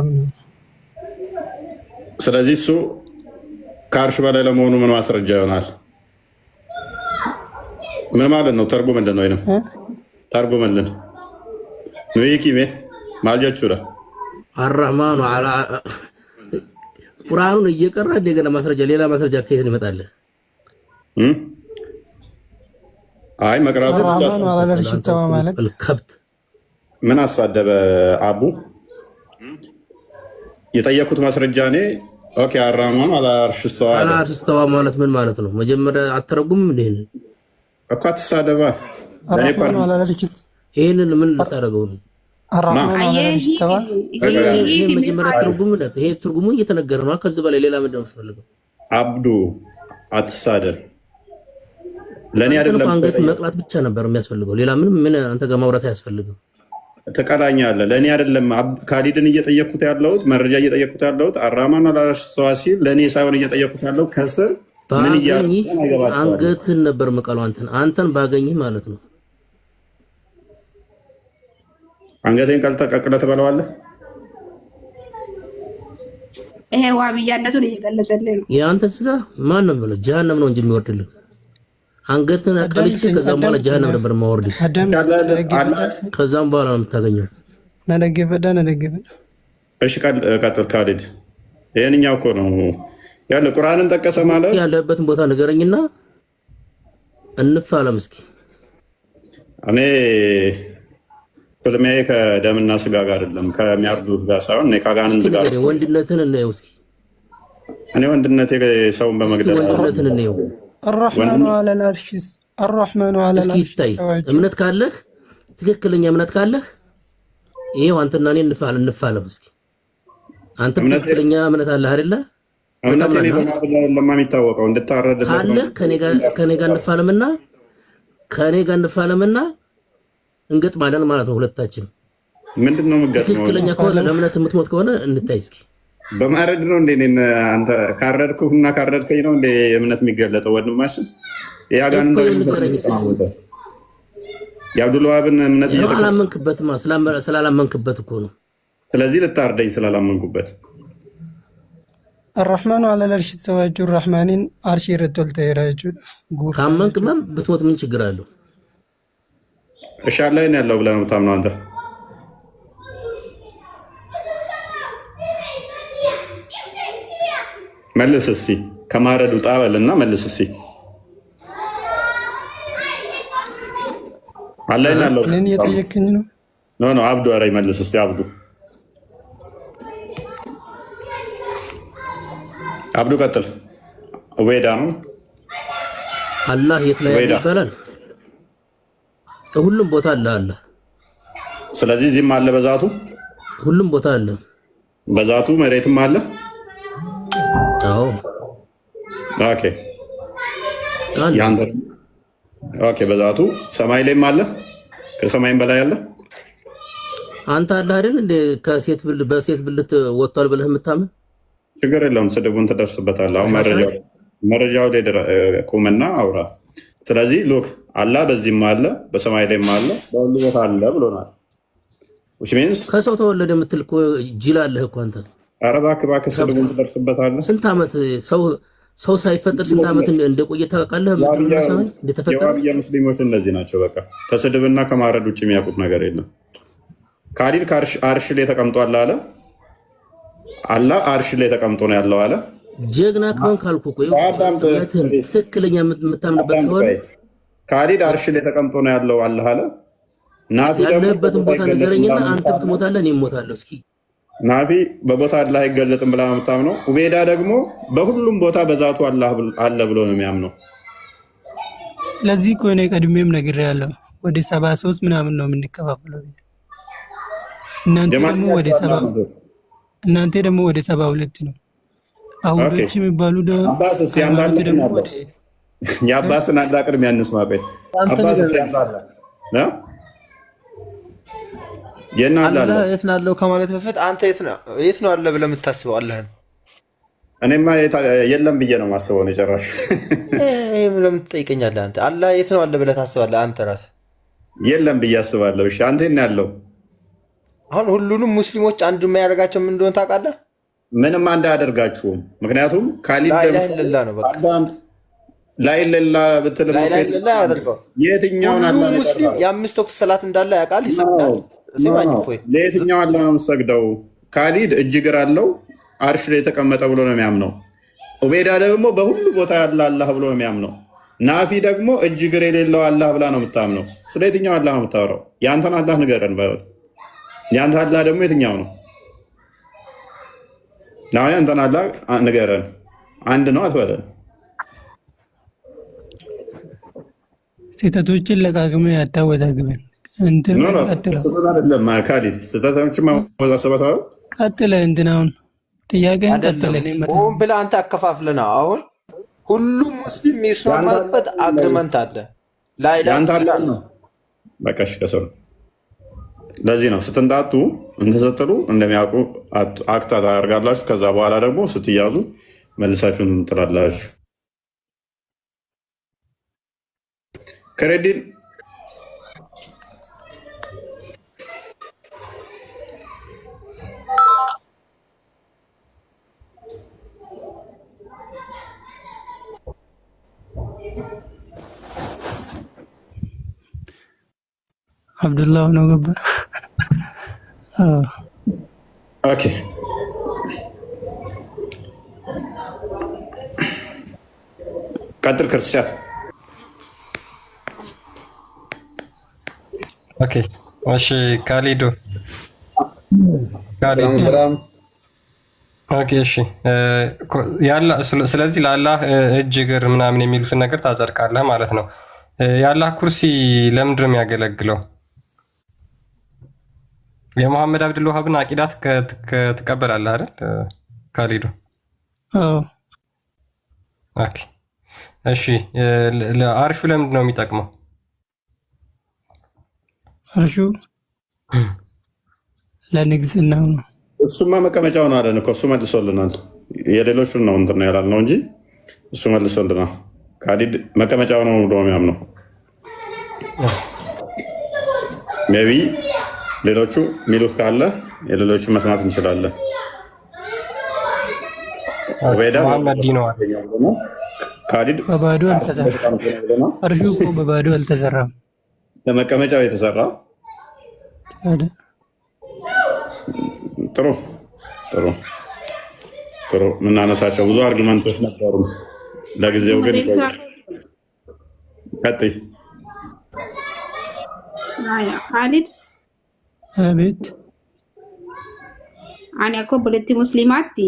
ስለዚህ እሱ ከአርሽ በላይ ለመሆኑ ምን ማስረጃ ይሆናል? ምን ማለት ነው? ተርጉምልን ወይንም ተርጉምልን ነው ይኪሜ ማልጃቹራ አርራህማኑ ዐላ ቁርአኑን እየቀራ እንደገና ማስረጃ ሌላ ማስረጃ ከየት ይመጣል? አይ መቅራቱ ብቻ አርራህማኑ ዐለል አርሽ ኢስተዋ ማለት ከብት ምን አሳደበ? አቡ የጠየኩት ማስረጃ እኔ ኦኬ አርራህማኑ ዐለል አርሽ ኢስተዋ ማለት ምን ማለት ነው? መጀመሪያ አተረጉም እንዴ እኮ አትሳደባ። አርራህማኑ ዐለል አርሽ ይሄንን ምን ልታረገው ነው? አርራህማኑ ዐለል አርሽ ኢስተዋ ይሄ መጀመሪያ ትርጉም ነው። ይሄ ትርጉሙ እየተነገረ ነው። ከዚህ በላይ ሌላ ምንድን ነው የምትፈልገው? አብዱ አትሳደብ። ለኔ አይደለም አንገት መቅላት ብቻ ነበር የሚያስፈልገው። ሌላ ምን አንተ ጋር ማውራት አያስፈልግም። ትቀላኛለህ። ለኔ አይደለም ካሊድን እየጠየኩት ያለሁት መረጃ እየጠየኩት ያለሁት አርራህማኑ ዐለል አርሽ ኢስተዋ ሲል ለኔ ሳይሆን እየጠየኩት ያለው ከስር ምን ባገኝህ አንገትህን ነበር መቀለው። አንተን ባገኝህ ማለት ነው። አንገቴን ቀቅለህ ትበለዋለህ። ይሄ ዋብያነቱን እየገለጸልህ ነው። የአንተ ስጋ ማን ነው ብለው ጀሃነም ነው እንጂ የሚወርድልህ። አንገትህን አቀልቼ ከዛም በኋላ ጀሃነም ነበር የማወርድህ። ከዛም በኋላ ነው የምታገኘው። ነደገፈዳ እሺ ቀጥል ካሊድ። ይሄንኛው እኮ ነው ያለ ቁርአንን ጠቀሰ ማለት ያለበትን ቦታ ንገረኝና እንፋለም እስኪ። እኔ ፍልሚያዬ ከደምና ስጋ ጋር አይደለም፣ ከሚያርዱት ጋር ሳይሆን እኔ ከአጋንንት ጋር። ወንድነትን እናየው እስኪ። እኔ ወንድነቴ ሰውን በመግደል ወንድነትን እናየው። الرحمن على العرش الرحمن على እስኪ العرش ይታይ። እምነት ካለህ ትክክለኛ እምነት ካለህ ይሄው አንተና እኔ እንፋለም እስኪ። አንተ ትክክለኛ እምነት አለህ አይደለ? እምነቴ ለማ የሚታወቀው እንድታረድበት ካለህ ከኔ ጋር እንፋለምና እንገጥማለን ማለት ነው ሁለታችን። ምንድነው የምትገጥመው? ትክክለኛ ከሆነ ለእምነት የምትሞት ከሆነ እንታይ እስኪ። በማረድ ነው እንዴ? አንተ ካረድኩና ካረድከኝ ነው እንዴ እምነት የሚገለጠው? ወንድማችን ያጋንንት የአብዱልዋሃብን እምነት አላመንክበትማ፣ ስላላመንክበት እኮ ነው። ስለዚህ ልታርደኝ ስላላመንኩበት። الرحمن على العرش استوى الرحمن عرش رتول ተይራጁ ካመንክማ ብትሞት ምን ችግር አለው? እሺ አላህ ነው ያለው ብለህ ነው የምታምነው አንተ? መልስ እስኪ ከማረዱ ጣበልና መልስ እስኪ አላህ ነው ያለው። እኔን እየጠየቅኝ ነው? ኖ አብዱ አረይ መልስ እስኪ አብዱ ቀጥል። ወይዳ ነው አላህ የት ላይ ይባላል? ሁሉም ቦታ አለ አላህ። ስለዚህ እዚህም አለ በዛቱ፣ ሁሉም ቦታ አለ በዛቱ፣ መሬትም አለ። አዎ ኦኬ ያንተ ኦኬ። በዛቱ ሰማይ ላይም አለ፣ ከሰማይም በላይ አለ። አንተ አለ አይደል እንደ በሴት ብልት ወጥቷል ብለህ የምታምን? ችግር የለውም፣ ስድቡን ትደርስበታለህ። አሁን መረጃው ላይ ቁምና አውራ። ስለዚህ ሉክ አላህ በዚህም አለ በሰማይ ላይም አለ በሁሉ ቦታ አለ ብሎናል። ከሰው ተወለደ የምትል እኮ ጅል አለህ እኮ አንተ። ኧረ እባክህ ስድቡን ትደርስበታለህ። ስንት ዓመት ሰው ሳይፈጠር ስንት ዓመት እንደቆየ ታውቃለህ? የዋህብያ ሙስሊሞች እነዚህ ናቸው። በቃ ከስድብና ከማረድ ውጭ የሚያውቁት ነገር የለም። ካሊድ አርሽ ላይ ተቀምጧል አለ። አላህ አርሽ ላይ ተቀምጦ ነው ያለው አለ። ጀግና ከሆን ካልኩ እኮ ትክክለኛ የምታምንበት ከሆነ ካሊድ አርሽ ላይ ተቀምጦ ነው ያለው አላህ አለ። ናፊ ያለበትን ቦታ ንገረኝና አንተ ብትሞታለህ እኔ እሞታለሁ። እስኪ ናፊ በቦታ አላህ አይገለጥም ብላ ነው የምታምነው። ኡቤዳ ደግሞ በሁሉም ቦታ በዛቱ አላህ አለ ብሎ ነው የሚያምነው። ለዚህ እኮ እኔ ቀድሜም ነግሬያለሁ። ወደ 73 ምናምን ነው የምንከፋፈለው። እናንተ ደግሞ ወደ 72 ነው። አውዶች የሚባሉ የአባስን አንድ አቅድም ያንስማ። ቆይ አባስ አላህ የት ነው ያለው ከማለት በፊት አንተ የት ነው አለ ብለህ የምታስበው አላህን? እኔማ የለም ብዬ ነው የማስበው ነው ጨራሽ። ለምን ትጠይቀኛለህ አንተ? አላህ የት ነው አለ ብለህ ታስባለህ አንተ ራስህ? የለም ብዬ አስባለሁ። እሺ አንተ የት ነው ያለው? አሁን ሁሉንም ሙስሊሞች አንድ የማያደርጋቸው ምን እንደሆነ ታውቃለህ? ምንም አንድ አያደርጋችሁም። ምክንያቱም ካሊድ ላይላህ ነው በቃ ላይላህ ብትል የትኛውን አላህ ሙስሊም የአምስት ወቅት ሰላት እንዳለ ያውቃል፣ ይሰግዳል። ለየትኛው አላህ ነው የምትሰግደው? ካሊድ እጅ እግር አለው አርሽ ላይ የተቀመጠ ብሎ ነው የሚያምነው። ኡቤዳ ደግሞ በሁሉ ቦታ ያለ አላህ ብሎ ነው የሚያምነው። ናፊ ደግሞ እጅ እግር የሌለው አላህ ብላ ነው የምታምነው። ስለ የትኛው አላህ ነው የምታወራው? የአንተን አላህ ንገረን። የአንተ አላህ ደግሞ የትኛው ነው? አሁን የአንተን አላህ ንገረን። አንድ ነው አትበለን። ስህተቶችን ለቃቅመ ያታወዛግበን። ስህተት አይደለም ካሊድ፣ ስህተቶችን ማወዛሰባሰብ ቀጥለ እንትናውን ጥያቄን ቀጥለ ብለህ አንተ አከፋፍለና አሁን ሁሉም ሙስሊም የሚስማማበት አግሪመንት አለ። ላይላህ ነው በቃ እሺ። ከሰው ለዚህ ነው ስትንጣጡ እንትሰጥሉ እንደሚያውቁ አክታ ታደርጋላችሁ። ከዛ በኋላ ደግሞ ስትያዙ መልሳችሁን ትላላችሁ። ከሬዲን አብዱላህ ነው ገባ። ኦኬ ቀጥል ክርስቲያን። ኦኬ እሺ ካሊዶ ሰላም። ኦኬ እሺ ስለዚህ ለአላህ እጅ እግር ምናምን የሚሉትን ነገር ታጸድቃለህ ማለት ነው። የአላህ ኩርሲ ለምንድን ነው የሚያገለግለው? የሙሐመድ አብዱል ወሃብን አቂዳት ትቀበላለህ አይደል ካሊዶ? ኦኬ እሺ ለአርሹ ለምንድን ነው የሚጠቅመው? አርሹ ለንግስናው ነው። እሱማ መቀመጫው ነው አለን እኮ እሱ መልሶልናል። የሌሎቹን ነው እንትን ነው ያላልነው እንጂ እሱ መልሶልናል። ካሊድ መቀመጫው ነው ብሎ የሚያምነው ሜቢ ሌሎቹ ሚሉት ካለ የሌሎቹ መስማት እንችላለን። መሐመድ ዲነዋ ካሊድ በባዶ አልተሰራም። አርሹ እኮ በባዶ አልተሰራም፣ ለመቀመጫው የተሰራ። ጥሩ ጥሩ ጥሩ። የምናነሳቸው ብዙ አርጊመንቶች ነበሩ። ለጊዜው ግን ቀጥይ ካሊድ። አቤት። ani akka obboleetti musliimaatti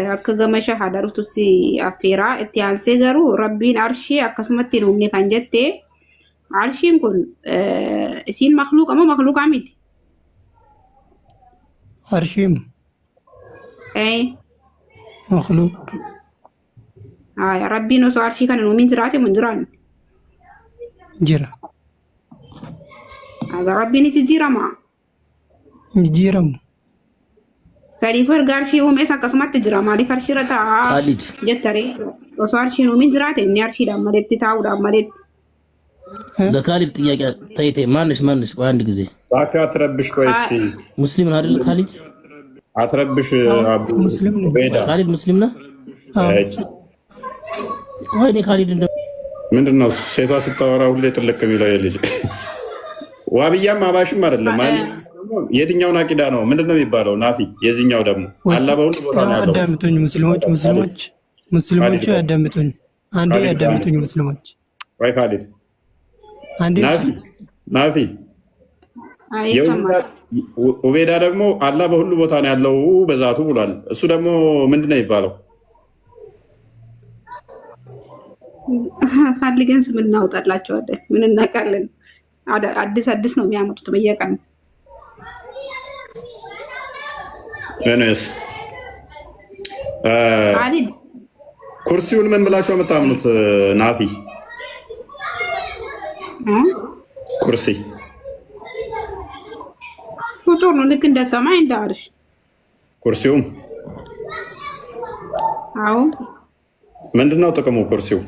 akka gama shahaada dhuftusi affeeraa itti aansee garuu rabbiin arshii akkasumatti hin uumne kan jette arshiin kun isiin makluuqa moo makluuqaa miti? Arshiin makluuq. Rabbiin osoo arshii kana hin uumin jiraate mun jiraanne? Jira. Rabbiin jijjiirama? Jijjiiramu. Sadiif erga arshii uumees akkasumatti jira. Maaliif arshiirra taa'aa jettare? Osoo arshiin uumin jiraate inni arshiidhaan maletti taa'uudhaan maletti. ለካሊድ ጥያቄ ታይቴ ማንሽ በአንድ ጊዜ እባክህ አትረብሽ። ቆይ እስኪ ሙስሊም ነው አይደል ካሊድ? አትረብሽ። ሙስሊም ነው ካሊድ ሙስሊም ነው? ወይኔ ካሊድ ምንድን ነው ሴቷ ስታወራ ሁሌ ጥልቅ የሚለው የልጅ ዋብያም አባሽም አይደለም። የትኛውን አቂዳ ነው ምንድን ነው የሚባለው? ናፊ የዚህኛው ደግሞ አላ በሁሉ ቦታ ነው ያለው። አዳምጡኝ ሙስሊሞች ያዳምጡኝ። አንዴ ያዳምጡኝ ሙስሊሞች። ወይ ካሊድ ናፊ ኡቤዳ ደግሞ አላ በሁሉ ቦታ ነው ያለው በዛቱ ብሏል። እሱ ደግሞ ምንድን ነው የሚባለው? ፈልገን ስም እናውጣላቸዋለን። ምን እናውቃለን? አዲስ ነው የሚያመጡት በየቀኑ። ኩርሲውን ምን ብላችሁ የምታምኑት? ናፊ ኩርሲ ፍጡር ነው፣ ልክ እንደ ሰማይ እንደ አርሽ። ኩርሲውም አዎ። ምንድነው ጥቅሙ ኩርሲው?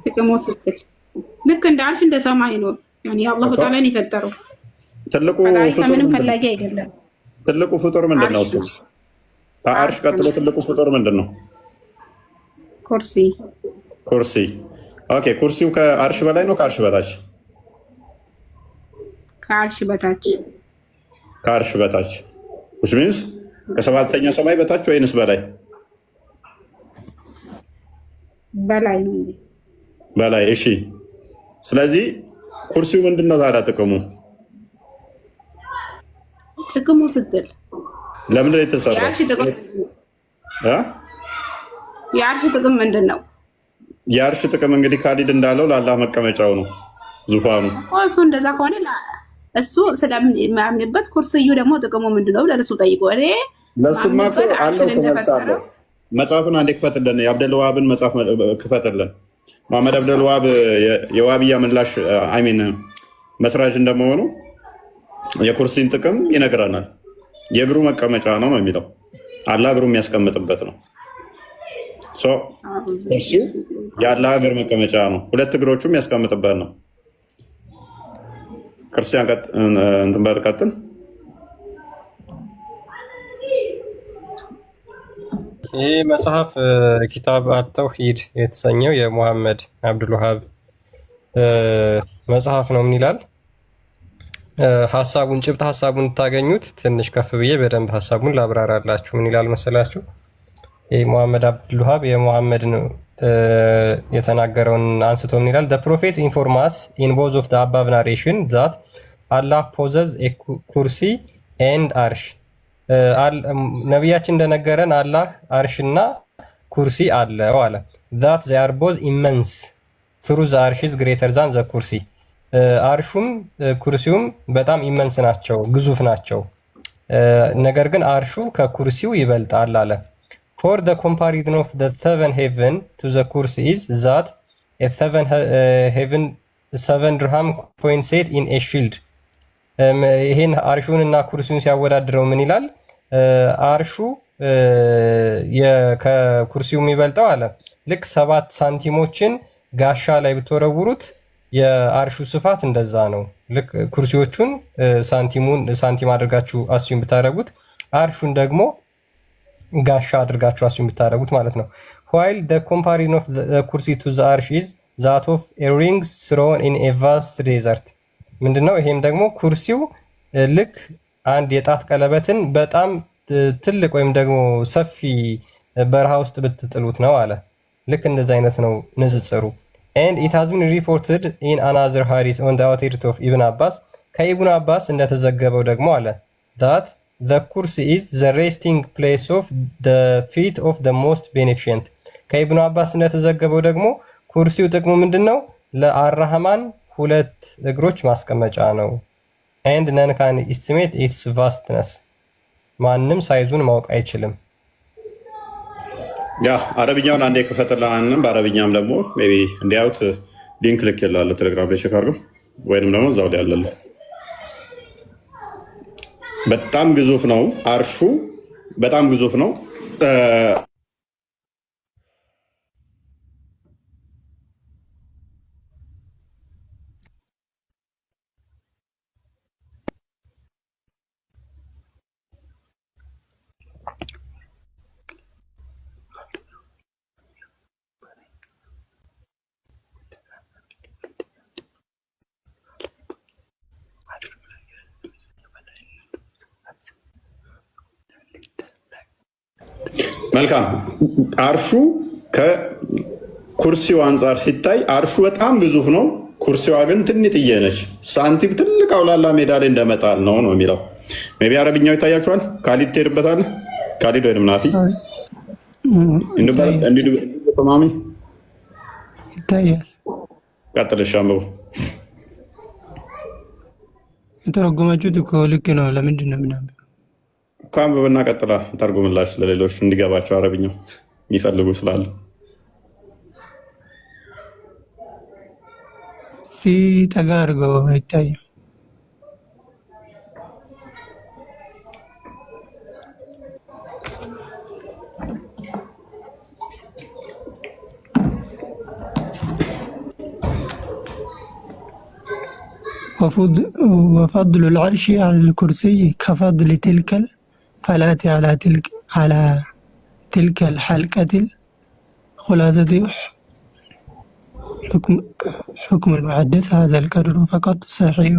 ጥቅሙ ስትል ልክ እንደ አርሽ እንደ ሰማይ ነው። ያኔ አላህ ተዓላን የፈጠረው ትልቁ ፍጡር ምንም ፈላጊ አይደለም። ትልቁ ፍጡር ምንድነው? እሱ ከአርሽ ቀጥሎ ትልቁ ፍጡር ምንድነው? ኩርሲ። ኩርሲ ኦኬ። ኩርሲው ከአርሽ በላይ ነው ከአርሽ በታች? ከአርሽ በታች። ከአርሽ በታች which means ከሰባተኛ ሰማይ በታች ወይንስ በላይ? በላይ ነው። በላይ። እሺ ስለዚህ ኩርሲው ምንድነው ታዲያ ጥቅሙ? ጥቅሙ ስትል ለምንድን ነው የተሰራው? የአርሽ ጥቅም ምንድን ነው? የአርሽ ጥቅም እንግዲህ ካሊድ እንዳለው ለአላህ መቀመጫው ነው ዙፋኑ። እሱ እንደዛ ከሆነ እሱ ስለሚያምንበት ኩርስዩ ደግሞ ጥቅሙ ምንድን ነው ለእሱ ጠይቆ ለእሱማ እኮ አለው ተመልሳለሁ። መጽሐፍን አንዴ ክፈትልን፣ የአብደል ዋሃብን መጽሐፍ ክፈትልን። መሐመድ አብደል ዋሃብ የዋሃብያ ምላሽ አይሚን መስራች እንደመሆኑ የኩርሲን ጥቅም ይነግረናል። የእግሩ መቀመጫ ነው ነው የሚለው። አላህ እግሩ የሚያስቀምጥበት ነው። ኩርሲው የአላህ እግር መቀመጫ ነው። ሁለት እግሮቹም የሚያስቀምጥበት ነው። ክርስቲያን እንትን በል ቀጥል። ይህ መጽሐፍ ኪታብ አተውሂድ የተሰኘው የሙሐመድ አብዱል ወሃብ መጽሐፍ ነው። ምን ይላል? ሀሳቡን ጭብጥ ሀሳቡን ታገኙት። ትንሽ ከፍ ብዬ በደንብ ሀሳቡን ላብራራላችሁ። ምን ይላል መሰላችሁ? ይህ ሙሐመድ አብዱል ወሃብ የሙሐመድን የተናገረውን አንስቶ ምን ይላል? the prophet inform us in both of the above narration that Allah possesses a kursi and arsh ነቢያችን እንደነገረን አላህ አርሽና ኩርሲ አለው አለ። that they are both immense through the arsh is greater than the kursi አርሹም ኩርሲውም በጣም ኢመንስ ናቸው፣ ግዙፍ ናቸው። ነገር ግን አርሹ ከኩርሲው ይበልጣል አለ። for the comparison of the seven heaven to the kursi is that a seven heaven 7 dirham coin set in a shield ይሄን አርሹን እና ኩርሲውን ሲያወዳድረው ምን ይላል? አርሹ ከኩርሲው የሚበልጠው አለ ልክ 7 ሳንቲሞችን ጋሻ ላይ ብትወረውሩት የአርሹ ስፋት እንደዛ ነው። ልክ ኩርሲዎቹን ሳንቲም አድርጋችሁ አስዩም ብታደርጉት አርሹን ደግሞ ጋሻ አድርጋችሁ አስዩም ብታደርጉት ማለት ነው። while the comparison of the kursi to the arsh is that of a ring thrown in a vast desert ምንድነው? ይሄም ደግሞ ኩርሲው ልክ አንድ የጣት ቀለበትን በጣም ትልቅ ወይም ደግሞ ሰፊ በረሃ ውስጥ ብትጥሉት ነው አለ። ልክ እንደዛ አይነት ነው ንጽጽሩ። and it has been reported in another hadith on the authority of Ibn Abbas ከኢብኑ አባስ እንደተዘገበው ደግሞ አለ that the kursi is the resting place of the feet of the most beneficent ከኢብኑ አባስ እንደተዘገበው ደግሞ ኩርሲው ጥቅሙ ምንድነው? ለአርራህማን 2 እግሮች ማስቀመጫ ነው። and none can estimate its vastness ማንም ሳይዙን ማወቅ አይችልም። ያ አረብኛውን አንዴ ከፈተላንም በአረብኛም ደግሞ ሜቢ እንዲያውት ሊንክ ልክ ይላል ቴሌግራም ላይ ቼክ አድርጉ፣ ወይንም ደግሞ እዛው ላይ ያለለ በጣም ግዙፍ ነው። አርሹ በጣም ግዙፍ ነው። መልካም አርሹ ከኩርሲው አንጻር ሲታይ አርሹ በጣም ግዙፍ ነው። ኩርሲዋ ግን ትንጥዬ ነች። ሳንቲም ትልቅ አውላላ ሜዳ ላይ እንደመጣል ነው የሚለው። ሜይ ቢ አረብኛው ይታያችኋል። ካሊድ ትሄድበታለህ። ካሊድ ወይም ናፊ ማሚ ይታያል። ቀጥልሽ አንብቡ። የተረጎማችሁት እኮ ልክ ነው። ለምንድን ነው ምናምን እኮ አንብብና ቀጥላ ተርጉምላችሁ ለሌሎች እንዲገባቸው አረብኛው የሚፈልጉ ስላሉ ጠጋ አድርገው አይታይም። وفضل العرش على الكرسي كفضل تلك الفلاة على تلك الحلقة الخلاصة حكم المحدث هذا القدر فقط صحيح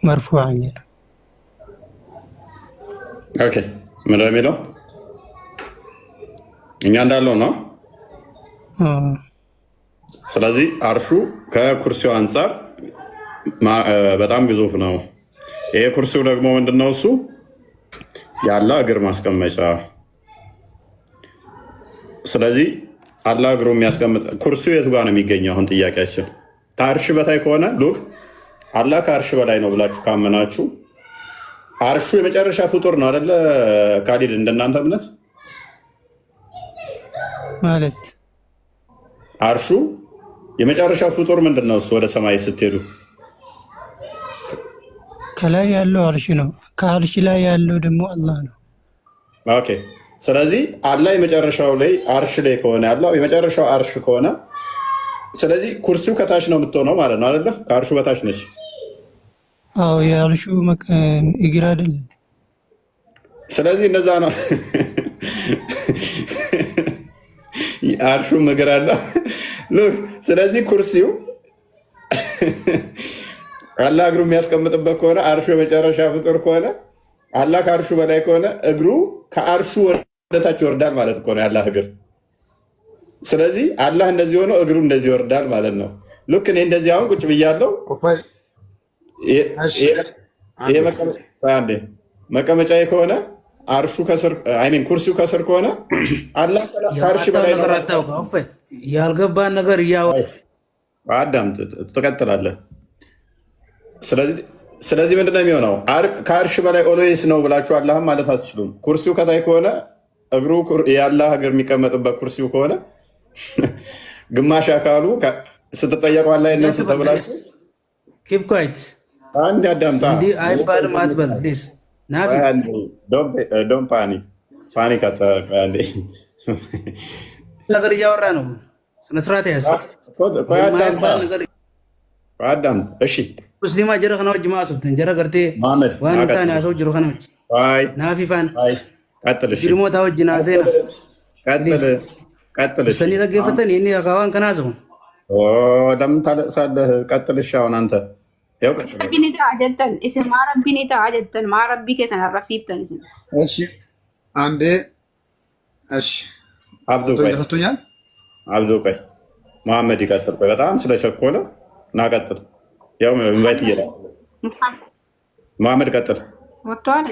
مرفوعا. ኦኬ ምን የሚለው እኛ እንዳለው ነው። ስለዚህ አርሹ ከኩርሲው አንጻር በጣም ግዙፍ ነው። ይሄ ኩርሲው ደግሞ ምንድነው? እሱ ያለ እግር ማስቀመጫ። ስለዚህ አላህ እግሩ የሚያስቀምጥ ኩርሲው የቱ ጋር ነው የሚገኘው? አሁን ጥያቄያችን ከአርሽ በታይ ከሆነ ሉክ አላህ ከአርሽ በላይ ነው ብላችሁ ካመናችሁ አርሹ የመጨረሻ ፍጡር ነው አይደለ? ካሊድ እንደናንተ እምነት ማለት አርሹ የመጨረሻ ፍጡር ምንድን ነው? እሱ ወደ ሰማይ ስትሄዱ ከላይ ያለው አርሽ ነው። ከአርሽ ላይ ያለው ደግሞ አላህ ነው። ኦኬ። ስለዚህ አላህ የመጨረሻው ላይ አርሽ ላይ ከሆነ ያለው የመጨረሻው አርሽ ከሆነ ስለዚህ ኩርሲው ከታች ነው የምትሆነው ማለት ነው አይደለ? ከአርሹ በታች ነች። አዎ የአርሹ እግር አይደል? ስለዚህ እንደዛ ነው። አርሹ እግር አለው። ስለዚህ ኩርሲው አላህ እግሩ የሚያስቀምጥበት ከሆነ አርሹ የመጨረሻ ፍጡር ከሆነ አላህ ከአርሹ በላይ ከሆነ እግሩ ከአርሹ ወደታች ይወርዳል ማለት እኮ ነው። ያላህ እግር ስለዚህ አላህ እንደዚህ ሆኖ እግሩ እንደዚህ ይወርዳል ማለት ነው። ልክ እኔ እንደዚህ አሁን ቁጭ ብያለሁ። ይሄ መቀመጫዬ ከሆነ አርሹ ከስር አይኔን ኩርሲው ከስር ከሆነ አላህ ከአርሽ በላይ ያልገባን ነገር አዳም ትቀጥላለህ። ስለዚህ ምንድን ነው የሚሆነው? ከአርሽ በላይ ኦልዌይስ ነው ብላችሁ አላህም ማለት አትችሉም። ኩርሲው ከታይ ከሆነ እግሩ የአላህ እግር የሚቀመጥበት ኩርሲው ከሆነ ግማሽ አካሉ ስትጠየቁ አላህ የለም ስትብላችሁ ኪፕ ኳይት አንድ አዳምጣ እንዲህ አይባልም አትበል። ናፊ ዶንት ፓኒክ ነገር እያወራ ነው። ስነ ስርዓት ያዝ። አዳም እሺ ሙስሊማ ጀረ ከናዎች ማሰብተን ጀረ ገርቴ ዋንታን ያሰው ጀረ ከናዎች ናፊፋን ቀጥል። እሺ ጅርሞታው ጅናዘና ቀጥል። እሺ ሰኒ ለገፈተን የኔ አካዋን ከናዘው ለምን ታለቅሳለህ? ቀጥል። እሺ አሁን አንተ ያው ቀጥል። ቢኒታ አጀተን እስማ ረቢኒታ አጀተን ማ ረቢ ከሰና ረፍሲፍተን እስም እሺ አንዴ እሺ አብዱ ቆይ መሐመድ ይቀጥል። ቆይ በጣም ስለቸኮለ ና ቀጥል። ያው ኢንቫይት እየላክ መሐመድ ቀጥል። ወጥቷል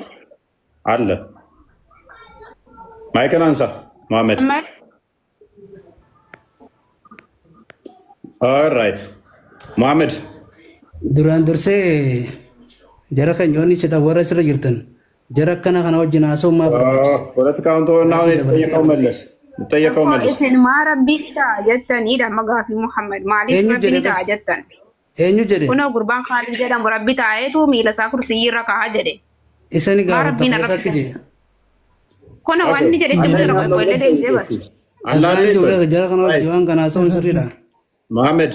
አለ ማይክን አንሳ መሐመድ። ኦልራይት መሐመድ ዱራን ዱርሴ ጀረ ከኞኒ ሲዳወረ ስለ ጅርተን ጀረ ከና ከና ወጅና ሰው ማብራሪያ ፖለቲካውን ተወና አሁን የተጠየቀው መለስ እስን ማ ረቢኒታ አጀተን ኢዳ መጋፊ ሙሐመድ ማሊክ ረቢኒታ አጀተን ኤኙ ጀደ ኩኖ ጉርባን ካሊ ጀዳም ረቢታ አየቱ ሚለሳ ኩርሲ ይረካ ጀደ ኢሰኒ ጋር ተፈሳክጂ ኮነ ዋኒ ጀደ ጀደ ቆለ ደይዘበ አላህ ጀረ ከና ጆን ከና ሰው ስሪዳ መሐመድ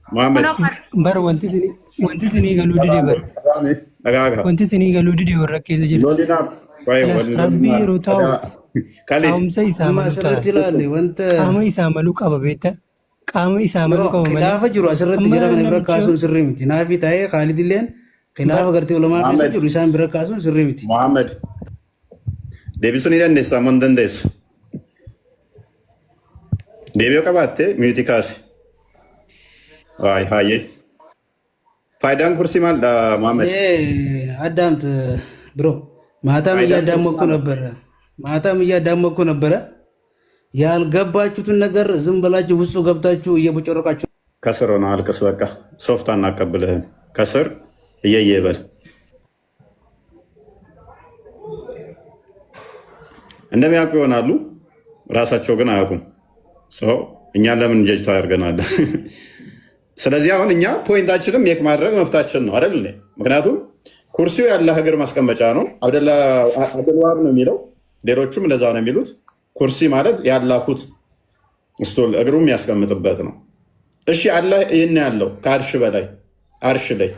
በር wanti sinii galuu dide bar wanti sinii galuu dide warra keessa jirtu rabbii yeroo taa'u qaamsa isaa qaama isaa maluu qaba beekta qaama isaa maluu qaba malee khilaafa jiru asirratti jira kan bira kaasuun sirrii miti naafi taa'ee Khaalidilleen khilaafa gartee ulamaa keessa jiru isaan bira kaasuun sirrii miti. Muhammad deebisuu ni dandeessaa moo hin dandeessu? Deebi'oo qabaattee miyuutii kaase. Hayyee faayidaan kursii maalidha Muhammad? አዳምጥ ብሮ ማታም እያዳመኩ ነበረ። ያልገባችሁትን ነገር ዝም ብላችሁ ውስጡ ገብታችሁ እየቦጨረቃችሁ ከስር ነው። አልቅስ በቃ ሶፍት አናቀብልህን። ከስር እየየ በል እንደሚያውቁ ይሆናሉ፣ ራሳቸው ግን አያውቁም። እኛ ለምን ጀጅ ታደርገናለህ? ስለዚህ አሁን እኛ ፖይንታችንም የክ ማድረግ መፍታችን ነው አይደል? ምክንያቱም ኩርሲው ያለ ሀገር ማስቀመጫ ነው። አብደልዋሃብ ነው የሚለው፣ ሌሎቹም እንደዛ ነው የሚሉት። ኩርሲ ማለት ያላፉት ስቶል እግሩ የሚያስቀምጥበት ነው። እሺ አላህ ይህን ያለው ከአርሽ በላይ አርሽ ላይ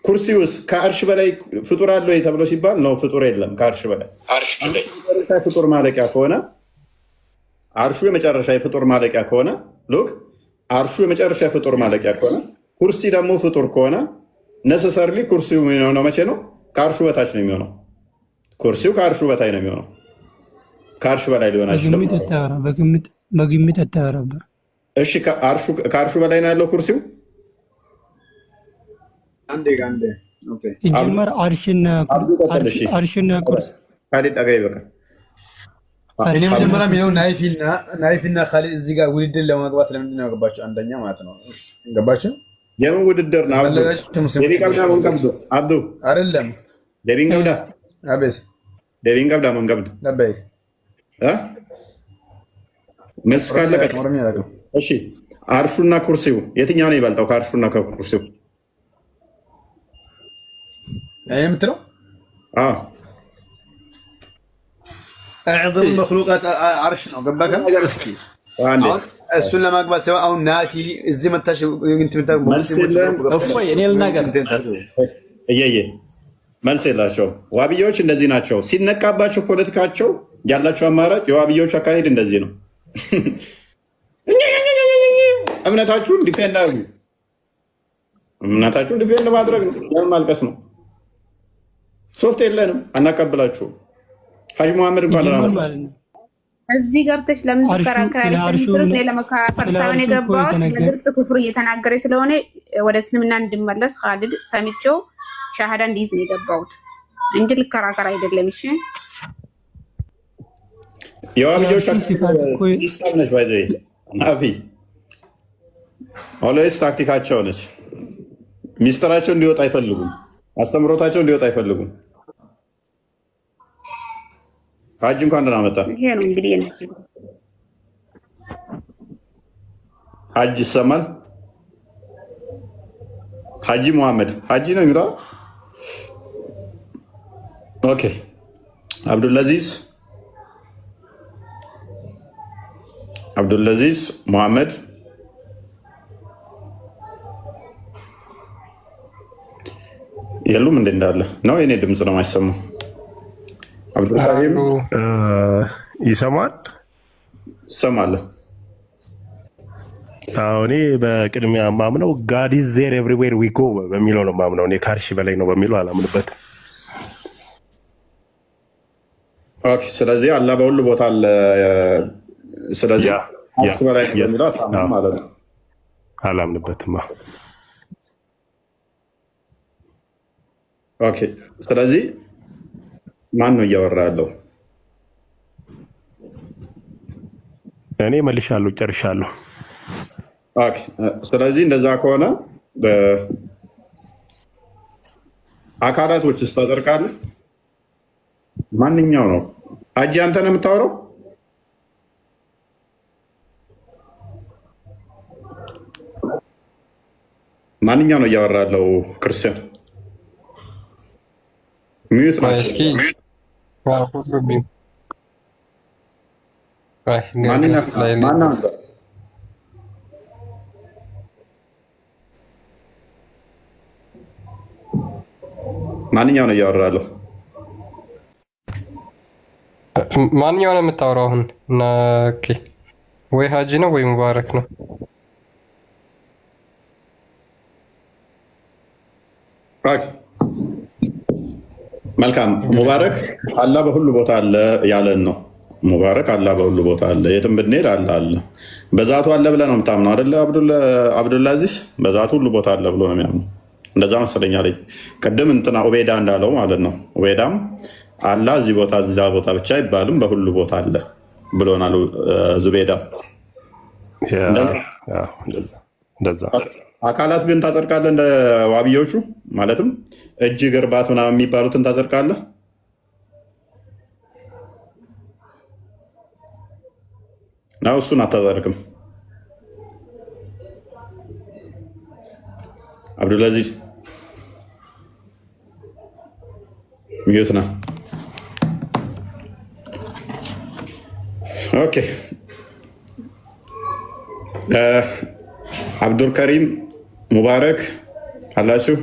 ኩርሲውስ ከአርሽ በላይ ፍጡር አለ ወይ ተብሎ ሲባል ነው፣ ፍጡር የለም ከአርሽ በላይ። ፍጡር ማለቂያ ከሆነ አርሹ የመጨረሻ የፍጡር ማለቂያ ከሆነ ሉክ አርሹ የመጨረሻ የፍጡር ማለቂያ ከሆነ ኩርሲ ደግሞ ፍጡር ከሆነ ነሰሰርሊ ኩርሲው የሚሆነው መቼ ነው? ከአርሹ በታች ነው የሚሆነው። ኩርሲው ከአርሹ በታይ ነው የሚሆነው። ከአርሹ በላይ ሊሆን አይችልም። በግምት አታወራባ። እሺ ከአርሹ በላይ ነው ያለው ኩርሲው። ይጀመር አርሽና ኩርሲ ካሊድ ጠጋ ይበቃል። እኔ መጀመሪያ የሚለው ናይፊና ካሊድ እዚህ ጋር ውድድር ለመግባት ለምንድን ነው ያገባቸው? አንደኛ ማለት ነው ገባቸው። የምን ውድድር ነው? አብዱ አይደለም ደቢን ገብዳ አቤት ደቢን ገብዳ ምን ገብዳ ነበር መልስ ካለ እሺ። አርሹና ኩርሲው የትኛው ነው ይበልጣው? ከአርሹና ከኩርሲው የምትለው አዕظም መክሉቃት አርሽ ነው። ገባከ? እሱን ለማግባት ሲሆን አሁን ናቲ እዚህ መታሽ መልስ የላቸው። ዋብያዎች እንደዚህ ናቸው። ሲነቃባቸው ፖለቲካቸው ያላቸው አማራጭ የዋብያዎች አካሄድ እንደዚህ ነው። እምነታችሁን ዲፌንድ አድርጉ። እምነታችሁን ዲፌንድ ማድረግ ነው። ለምን ማልቀስ ነው? ሶፍት የለንም፣ አናቀብላችሁም። ሀጂ መሐመድ እንኳን እዚህ ገብተሽ ለምን ትከራከራለሽ? ለመከራከር ሳይሆን የገባሁት ለግልጽ ኩፍር እየተናገረ ስለሆነ ወደ እስልምና እንድመለስ ኻሊድ ሰምቼው ሻሃዳ እንዲይዝ ነው የገባሁት እንጂ ልከራከር አይደለም። እሺ የዋብጆች ሲስተም ነች ባይዘ ናፊ ኦልዌይስ ታክቲካቸው ነች። ሚስጥራቸው እንዲወጣ አይፈልጉም። አስተምሮታቸው እንዲወጣ አይፈልጉም። ሀጅ እንኳን ደህና መጣ። ይሄ ነው እንግዲህ የነሱ ሀጅ ይሰማል። ሀጂ መሐመድ ሀጂ ነው የሚለው። ኦኬ አብዱልአዚዝ መሐመድ የሉም እንደ እንዳለ ነው። የኔ ድምፅ ነው የማይሰማው። አብዱልካሪም ይሰማል? ይሰማል። እኔ በቅድሚያ ማምነው ጋድ ኢዝ ዜር ኤቭሪዌር ዊ ጎ በሚለው ነው ማምነው። እኔ ከአርሺ በላይ ነው በሚለው አላምንበትም። ኦኬ፣ ስለዚህ አላህ በሁሉ ቦታ አለ። ስለዚህ አርሺ በላይ ነው በሚለው አታምንም ማለት ነው። አላምንበትም። ኦኬ፣ ስለዚህ ማን ነው እያወራ ያለው? እኔ መልሻለሁ፣ ጨርሻለሁ። ኦኬ፣ ስለዚህ እንደዛ ከሆነ አካላቶች ውስጥ ታደርቃለህ። ማንኛው ነው ሀጂ? አንተ ነው የምታወራው? ማንኛው ነው እያወራ ያለው? ክርስቲያን ሚዩት ነው። እስኪ ማንኛው ነው እያወራ ያለው? ማንኛው ነው የምታወራው አሁን? ኦኬ፣ ወይ ሀጂ ነው ወይ ሙባረክ ነው? መልካም። ሙባረክ አላህ በሁሉ ቦታ አለ ያለን ነው። ሙባረክ አላህ በሁሉ ቦታ አለ፣ የትም ብንሄድ አለ አለ። በዛቱ አለ ብለህ ነው የምታምነው አይደለ? አብዱልአዚዝ በዛቱ ሁሉ ቦታ አለ ብሎ ነው የሚያምነው። እንደዛ መሰለኝ አለኝ ቅድም እንትና ኡቤዳ እንዳለው ማለት ነው። ኡቤዳም አላህ እዚህ ቦታ እዛ ቦታ ብቻ አይባልም በሁሉ ቦታ አለ ብሎናል። ዙቤዳ እንደዛ። አካላት ግን ታጸድቃለህ እንደ ዋብዮቹ ማለትም እጅ ግርባት ምናምን የሚባሉትን ታጸድቃለህ? ነው እሱን አታጸድቅም? አብዱልአዚዝ ሚዩት ነው። ኦኬ፣ አብዱልከሪም ሙባረክ አላችሁ?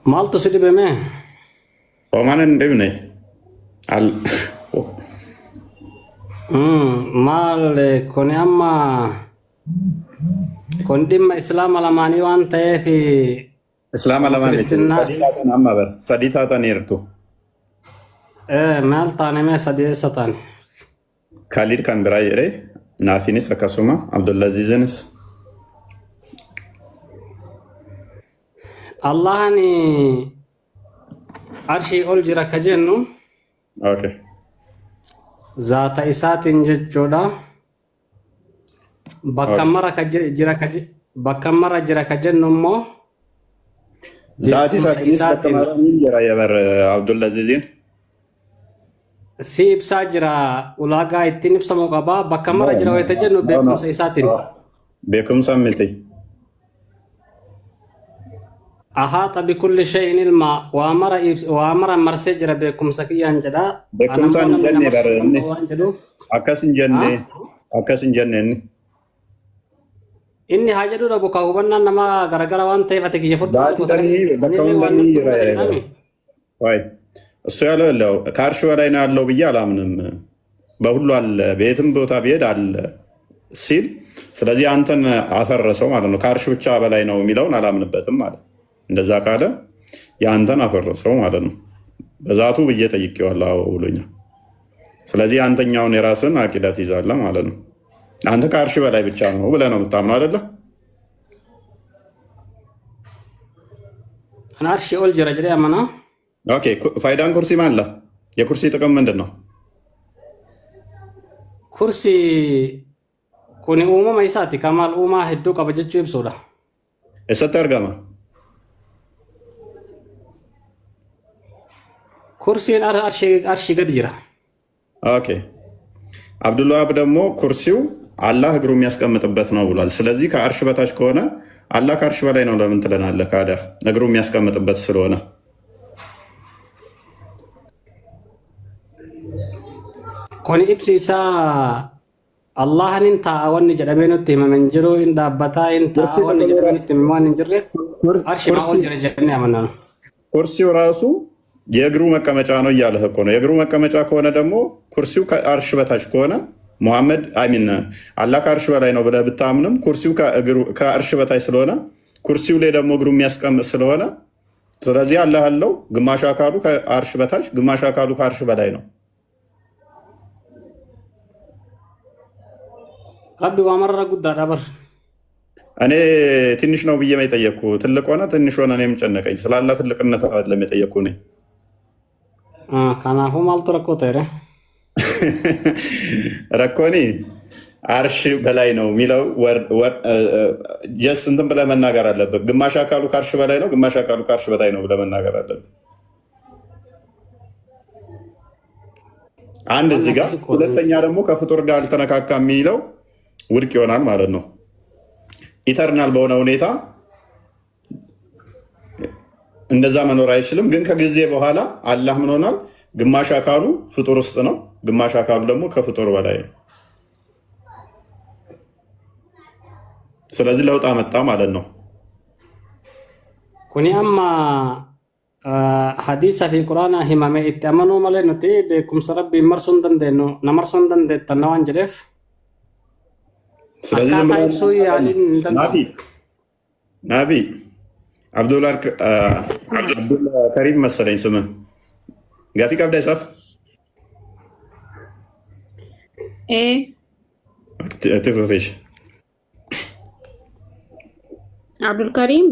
ማልቶ ስድበሜ ማንን እንደምን ማል ኮኒያማ ኮንዲማ ኢስላም አላማኒ ዋን ተየፊ እስላም አላማኒ አማበር ሰዲታ ተኔርቱ ማልታኔ ሰዲሰታን ካሊድ ካንብራ ይሬ ናፊኒስ አካሱማ አብዱልአዚዝንስ አላህኒ አርሺ ኦል ጅራ ከጀኑ ኦኬ ዛታ ኢሳቲን ጀቾዳ በከመራ ጅራ ከጀኑሞ ዛቲ ኢሳቲን በከመራ ጅራ የበር አብዱልአዚዝን ሲብሳ ጅራ ኡላጋ ኢቲን ኢብሰሙ ቀባ በከመራ ጅራ ወይተጀኑ ቤኩምሳ ኢሳቲን ቤኩምሳ ምቲ አሃጠ ቢኩል ሸይን ልማ ወአመረ መርሴ ጅረ ቤኩምሳ ክያን ጀዳ ቤኩምሳ ጀኔ በር አከስን ጀኔ ኢኒ ሀጀዱ ረቡካ ሁበና ነማ ገረገራ ዋን ተይፈተ ኪየፉድ ወይ እሱ ያለው ከአርሽ በላይ ነው ያለው ብዬ አላምንም። በሁሉ አለ፣ በየትም ቦታ ቢሄድ አለ ሲል፣ ስለዚህ አንተን አፈረሰው ማለት ነው። ከአርሽ ብቻ በላይ ነው የሚለውን አላምንበትም ማለት። እንደዛ ካለ የአንተን አፈረሰው ማለት ነው። በዛቱ ብዬ ጠይቄዋለሁ ብሎኛል። ስለዚህ አንተኛውን የራስን አቂዳ ትይዛለህ ማለት ነው። አንተ ከአርሽ በላይ ብቻ ነው ብለህ ነው የምታምነው አይደለ? አርሽ ኦል ጀረጀሪ አማና ኦኬ። ፋይዳን ኩርሲ ማለ የኩርሲ ጥቅም ምንድን ነው? ኩርሲ ኩኒ ኡማማ ኢሳቲ ከማል ኡማ ሄዶ ቀበጀቹ ይብሶዳ እሰተ አርጋማ ኩርሲን አርሽ ገድ ጅራ ኦኬ። አብዱልዋሃብ ደግሞ ኩርሲው አላህ እግሩ የሚያስቀምጥበት ነው ብሏል። ስለዚህ ከአርሽ በታች ከሆነ አላህ ከአርሽ በላይ ነው ለምን ትለናለህ? ካዲያ እግሩ የሚያስቀምጥበት ስለሆነ ኮኒ ኢብሲሳ አላህን ታወን ጀደበኑት መንጀሮ እንዳባታ ታወን ጀደበኑት ማን እንጅረፍ አርሽ ማወን ጀረጀነ ያመና ነው። ኩርሲው ራሱ የእግሩ መቀመጫ ነው እያለህ እኮ ነው። የእግሩ መቀመጫ ከሆነ ደግሞ ኩርሲው ከአርሽ በታች ከሆነ ሙሐመድ አሚን አላህ ከአርሽ በላይ ነው ብለህ ብታምንም ኩርሲው ከአርሽ በታች ስለሆነ ኩርሲው ላይ ደግሞ እግሩ የሚያስቀምጥ ስለሆነ ስለዚህ አላህ አለው ግማሽ አካሉ ከአርሽ በታች ግማሽ አካሉ ከአርሽ በላይ ነው። ረቢ ወመረ ጉዳ ዳበር እኔ ትንሽ ነው ብዬ የጠየቅኩ ትልቅ ሆነ ትንሽ ሆነ እኔም ጨነቀኝ። ስላላ ትልቅነት አይደለም የጠየቅኩ ነኝ። ካናፉ ማልቶ ረኮቴረ ረኮኒ አርሽ በላይ ነው የሚለው ጀስ እንትን ብለህ መናገር አለበት። ግማሽ አካሉ ከአርሽ በላይ ነው፣ ግማሽ አካሉ ከአርሽ በላይ ነው ብለህ መናገር አለበት። አንድ እዚህ ጋር፣ ሁለተኛ ደግሞ ከፍጡር ጋር አልተነካካም የሚለው ውድቅ ይሆናል ማለት ነው። ኢተርናል በሆነ ሁኔታ እንደዛ መኖር አይችልም። ግን ከጊዜ በኋላ አላህ ምን ሆናል? ግማሽ አካሉ ፍጡር ውስጥ ነው፣ ግማሽ አካሉ ደግሞ ከፍጡር በላይ ነው። ስለዚህ ለውጥ አመጣ ማለት ነው። ኩኒ አማ ሐዲስ ፊ ቁርአን ሂማሜ ኢተመኑ ማለነቲ በኩም ሰረብ መርሱን ደንደኖ ነመርሱን ደንደተናዋን ጀለፍ ስለዚህ ናፊ አብዱል ከሪም መሰለኝ ስምህ ጋፊ ቀብዳ ይጻፍ ትፍፌሽ አብዱል ከሪም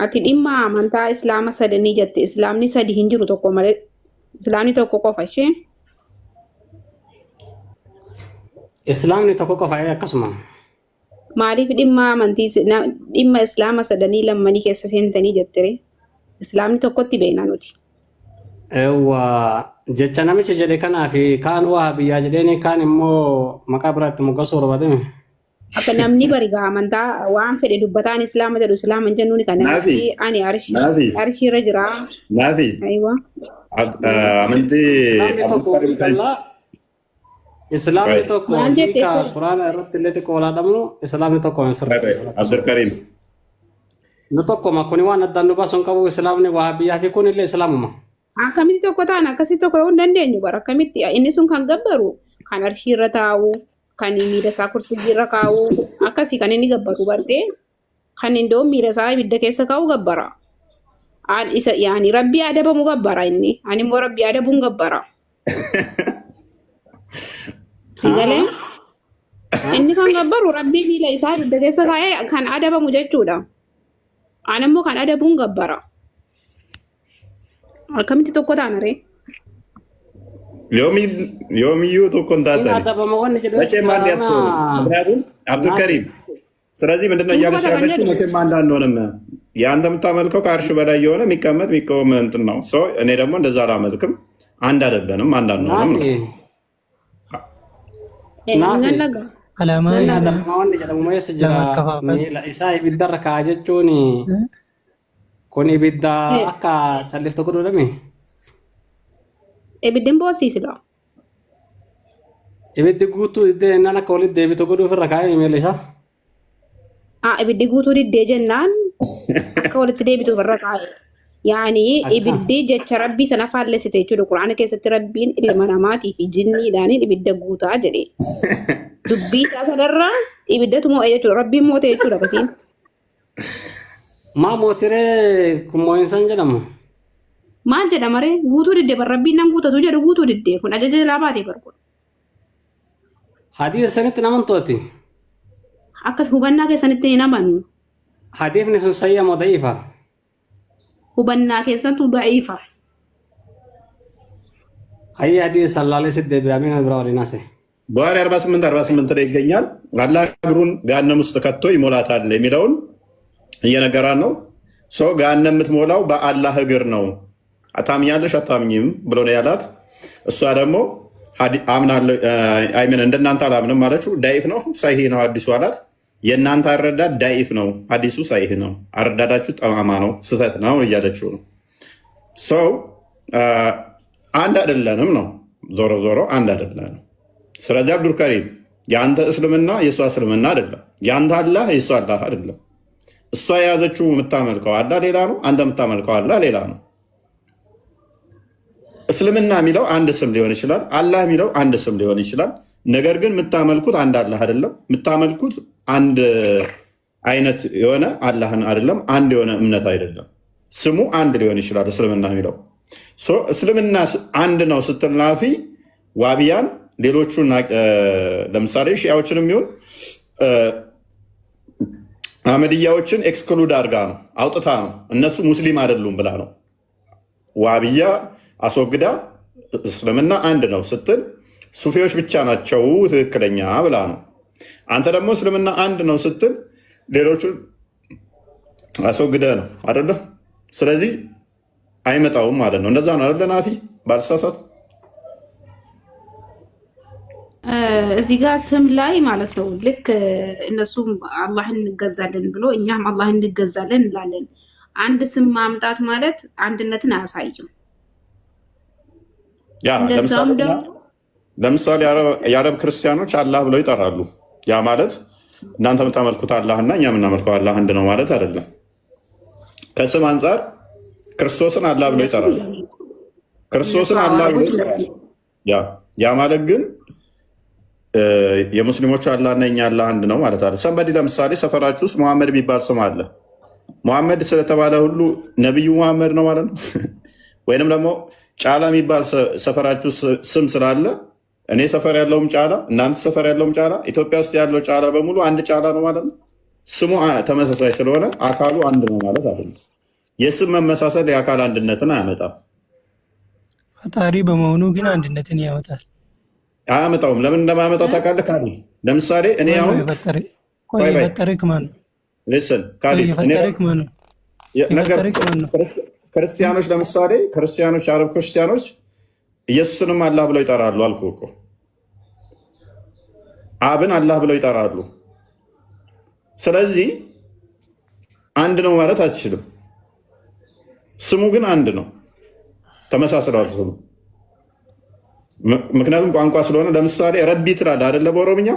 አቲ ዲማ አመንታ እስላማ ሰደኒ ጀት እስላምኒ ሰዲ ሂንጅሩ ቶኮ ማለ እስላምኒ ቶኮ ቆፋሽ እስላምኒ ቶኮ ቆፋ አከስማ ማሊፍ ዲማ አመንቲ ዲማ እስላማ ሰደኒ ለመኒ ከሰ ሴንተኒ ጀትሬ እስላምኒ ቶኮቲ ቤና ኑቲ ኤዋ ጀቻ ነምቼ ጀደ ከናፊ ካን ዋሃብያ ጀደኒ ካን ሞ መቃብራት ሙገሶ ረባደ akka namni bariga amantaa waan fedhe dubbataan islaama jedhu islaama jennuun kan ani arshii irra jira. Naafi amantii islaamni tokko hiika quraana irratti illee xiqqoo olaadhamnu islaamni tokko Abdulkariim nu tokko makkuni waan addaan nu baasuun qabu islaamni wahabiyyaa fi kun illee islaamuma. Akkamitti tokko ta'an akkasii tokko yoo hin dandeenyu bara akkamitti inni sun kan gabbaru kan arshii irra taa'u. Kan miira isaa kursii irra kaa'u akkasii kan inni gabbatu bartee kan indoo miira isaa ibidda keessa kaa'u gabbara. Isa yaani rabbi adabamu gabbara inni ani immoo rabbi adabuun gabbara. Galee inni kan gabbaru rabbi miila isaa ibidda keessa kaa'ee kan adabamu jechuudha. Ani immoo kan adabuun gabbara. Akkamitti tokko taana ree? ዮሚዩ tokko መቼም አንድ ያትሆንም ምክንያቱም አብዱልከሪም ስለዚህ ምንድነው እያለች ያለችው መቼም አንድ አንሆንም የአንተ የምታመልከው ከአርሽ በላይ የሆነ የሚቀመጥ የሚቆም እንትን ነው እኔ ደግሞ እንደዛ አላመልክም አንድ አይደለንም አንድ አንሆንም ነው ኢሳ ኢብዳ ረካ ጀቹን ኮን ኢብዳ አካ ጨልፍተ ጎዶለሚ Ibiddin boosiisudha. Ibiddi guutuu iddee naan akka walitti deebitu godhuuf irra kaa'ee miila isaa. Ibiddi guutuu diddee jennaan akka walitti deebituuf irra kaa'ee. Yaani ibiddi jecha rabbii sana faallessite jechuudha. Quraana keessatti rabbiin ilma namaatii fi jinniidhaan ibidda guutaa jedhe. Dubbii isaa sanarraa ibiddatu moo'ee jechuudha. Rabbiin moo'ee jechuudha akkasiin. Maa mootiree kun moo'insan jedhamu. maal jedha maree guutuu diddee rabbiin nan guutatu jedhu guutuu diddee kun ajaja jalaa baatee barku. Hadiisa sanitti naman tooti. Akkas hubannaa keessanitti hin amannu. Hadiifni sun sayya moo da'iifa? Hubannaa keessantu da'iifa. Hayya hadiisa sallaalee sitti deebi'amina bira waliin haase. Buhari 48 ላይ ይገኛል። አላህ እግሩን ገሃነም ውስጥ ከቶ ይሞላታል የሚለውን እየነገራን ነው። ሰው ገሃነም የምትሞላው በአላህ እግር ነው። አታምኛለሽ አታምኝም ብሎ ነው ያላት። እሷ ደግሞ አምናለሁ አይምን እንደናንተ አላምንም ማለችው። ዳይፍ ነው ሳይህ ነው ሐዲሱ አላት። የእናንተ አረዳድ ዳይፍ ነው፣ ሐዲሱ ሳይህ ነው፣ አረዳዳችሁ ጠማማ ነው፣ ስህተት ነው እያለችው ነው። ሰው አንድ አይደለንም ነው። ዞሮ ዞሮ አንድ አይደለንም። ስለዚህ አብዱልከሪም የአንተ እስልምና የእሷ እስልምና አይደለም። የአንተ አላህ የእሷ አላህ አይደለም። እሷ የያዘችው የምታመልከው አላህ ሌላ ነው፣ አንተ የምታመልከው አላህ ሌላ ነው። እስልምና የሚለው አንድ ስም ሊሆን ይችላል፣ አላህ የሚለው አንድ ስም ሊሆን ይችላል። ነገር ግን የምታመልኩት አንድ አላህ አይደለም። የምታመልኩት አንድ አይነት የሆነ አላህን አይደለም፣ አንድ የሆነ እምነት አይደለም። ስሙ አንድ ሊሆን ይችላል እስልምና የሚለው። እስልምና አንድ ነው ስትል ናፊ ዋቢያን ሌሎቹን ለምሳሌ ሺያዎችን የሚሆን አህመድያዎችን ኤክስክሉድ አድርጋ ነው አውጥታ ነው እነሱ ሙስሊም አይደሉም ብላ ነው ዋብያ አስወግዳ እስልምና አንድ ነው ስትል ሱፊዎች ብቻ ናቸው ትክክለኛ ብላ ነው። አንተ ደግሞ እስልምና አንድ ነው ስትል ሌሎቹን አስወግደ ነው አይደለ? ስለዚህ አይመጣውም ማለት ነው። እንደዛ ነው አይደለ? ናፊ ባልሳሳት እዚህ ጋር ስም ላይ ማለት ነው። ልክ እነሱም አላህን እንገዛለን ብሎ እኛም አላህን እንገዛለን እንላለን። አንድ ስም ማምጣት ማለት አንድነትን አያሳይም። ለምሳሌ የአረብ ክርስቲያኖች አላህ ብለው ይጠራሉ። ያ ማለት እናንተ የምታመልኩት አላህና እኛ የምናመልከው አላህ አንድ ነው ማለት አይደለም። ከስም አንጻር ክርስቶስን አላህ ብለው ይጠራሉ። ክርስቶስን አላህ ብለው ይጠራሉ። ያ ማለት ግን የሙስሊሞቹ አላህና የኛ አላህ አንድ ነው ማለት አለ። ሰንበዲ ለምሳሌ ሰፈራችሁ ውስጥ መሐመድ የሚባል ስም አለ። መሐመድ ስለተባለ ሁሉ ነቢዩ መሐመድ ነው ማለት ነው። ወይንም ደግሞ ጫላ የሚባል ሰፈራችሁ ስም ስላለ እኔ ሰፈር ያለውም ጫላ፣ እናንተ ሰፈር ያለውም ጫላ፣ ኢትዮጵያ ውስጥ ያለው ጫላ በሙሉ አንድ ጫላ ነው ማለት ነው። ስሙ ተመሳሳይ ስለሆነ አካሉ አንድ ነው ማለት አይደለም። የስም መመሳሰል የአካል አንድነትን አያመጣም። ፈጣሪ በመሆኑ ግን አንድነትን ያመጣል። አያመጣውም። ለምን እንደማያመጣው ታውቃለህ? ካሊ ለምሳሌ እኔ አሁን ክርስቲያኖች ለምሳሌ ክርስቲያኖች አረብ ክርስቲያኖች ኢየሱስንም አላህ ብለው ይጠራሉ። አልኩህ እኮ አብን አላህ ብለው ይጠራሉ። ስለዚህ አንድ ነው ማለት አትችልም። ስሙ ግን አንድ ነው። ተመሳስለዋል ስሙ። ምክንያቱም ቋንቋ ስለሆነ ለምሳሌ ረቢ ትላለህ አይደለ? በኦሮምኛ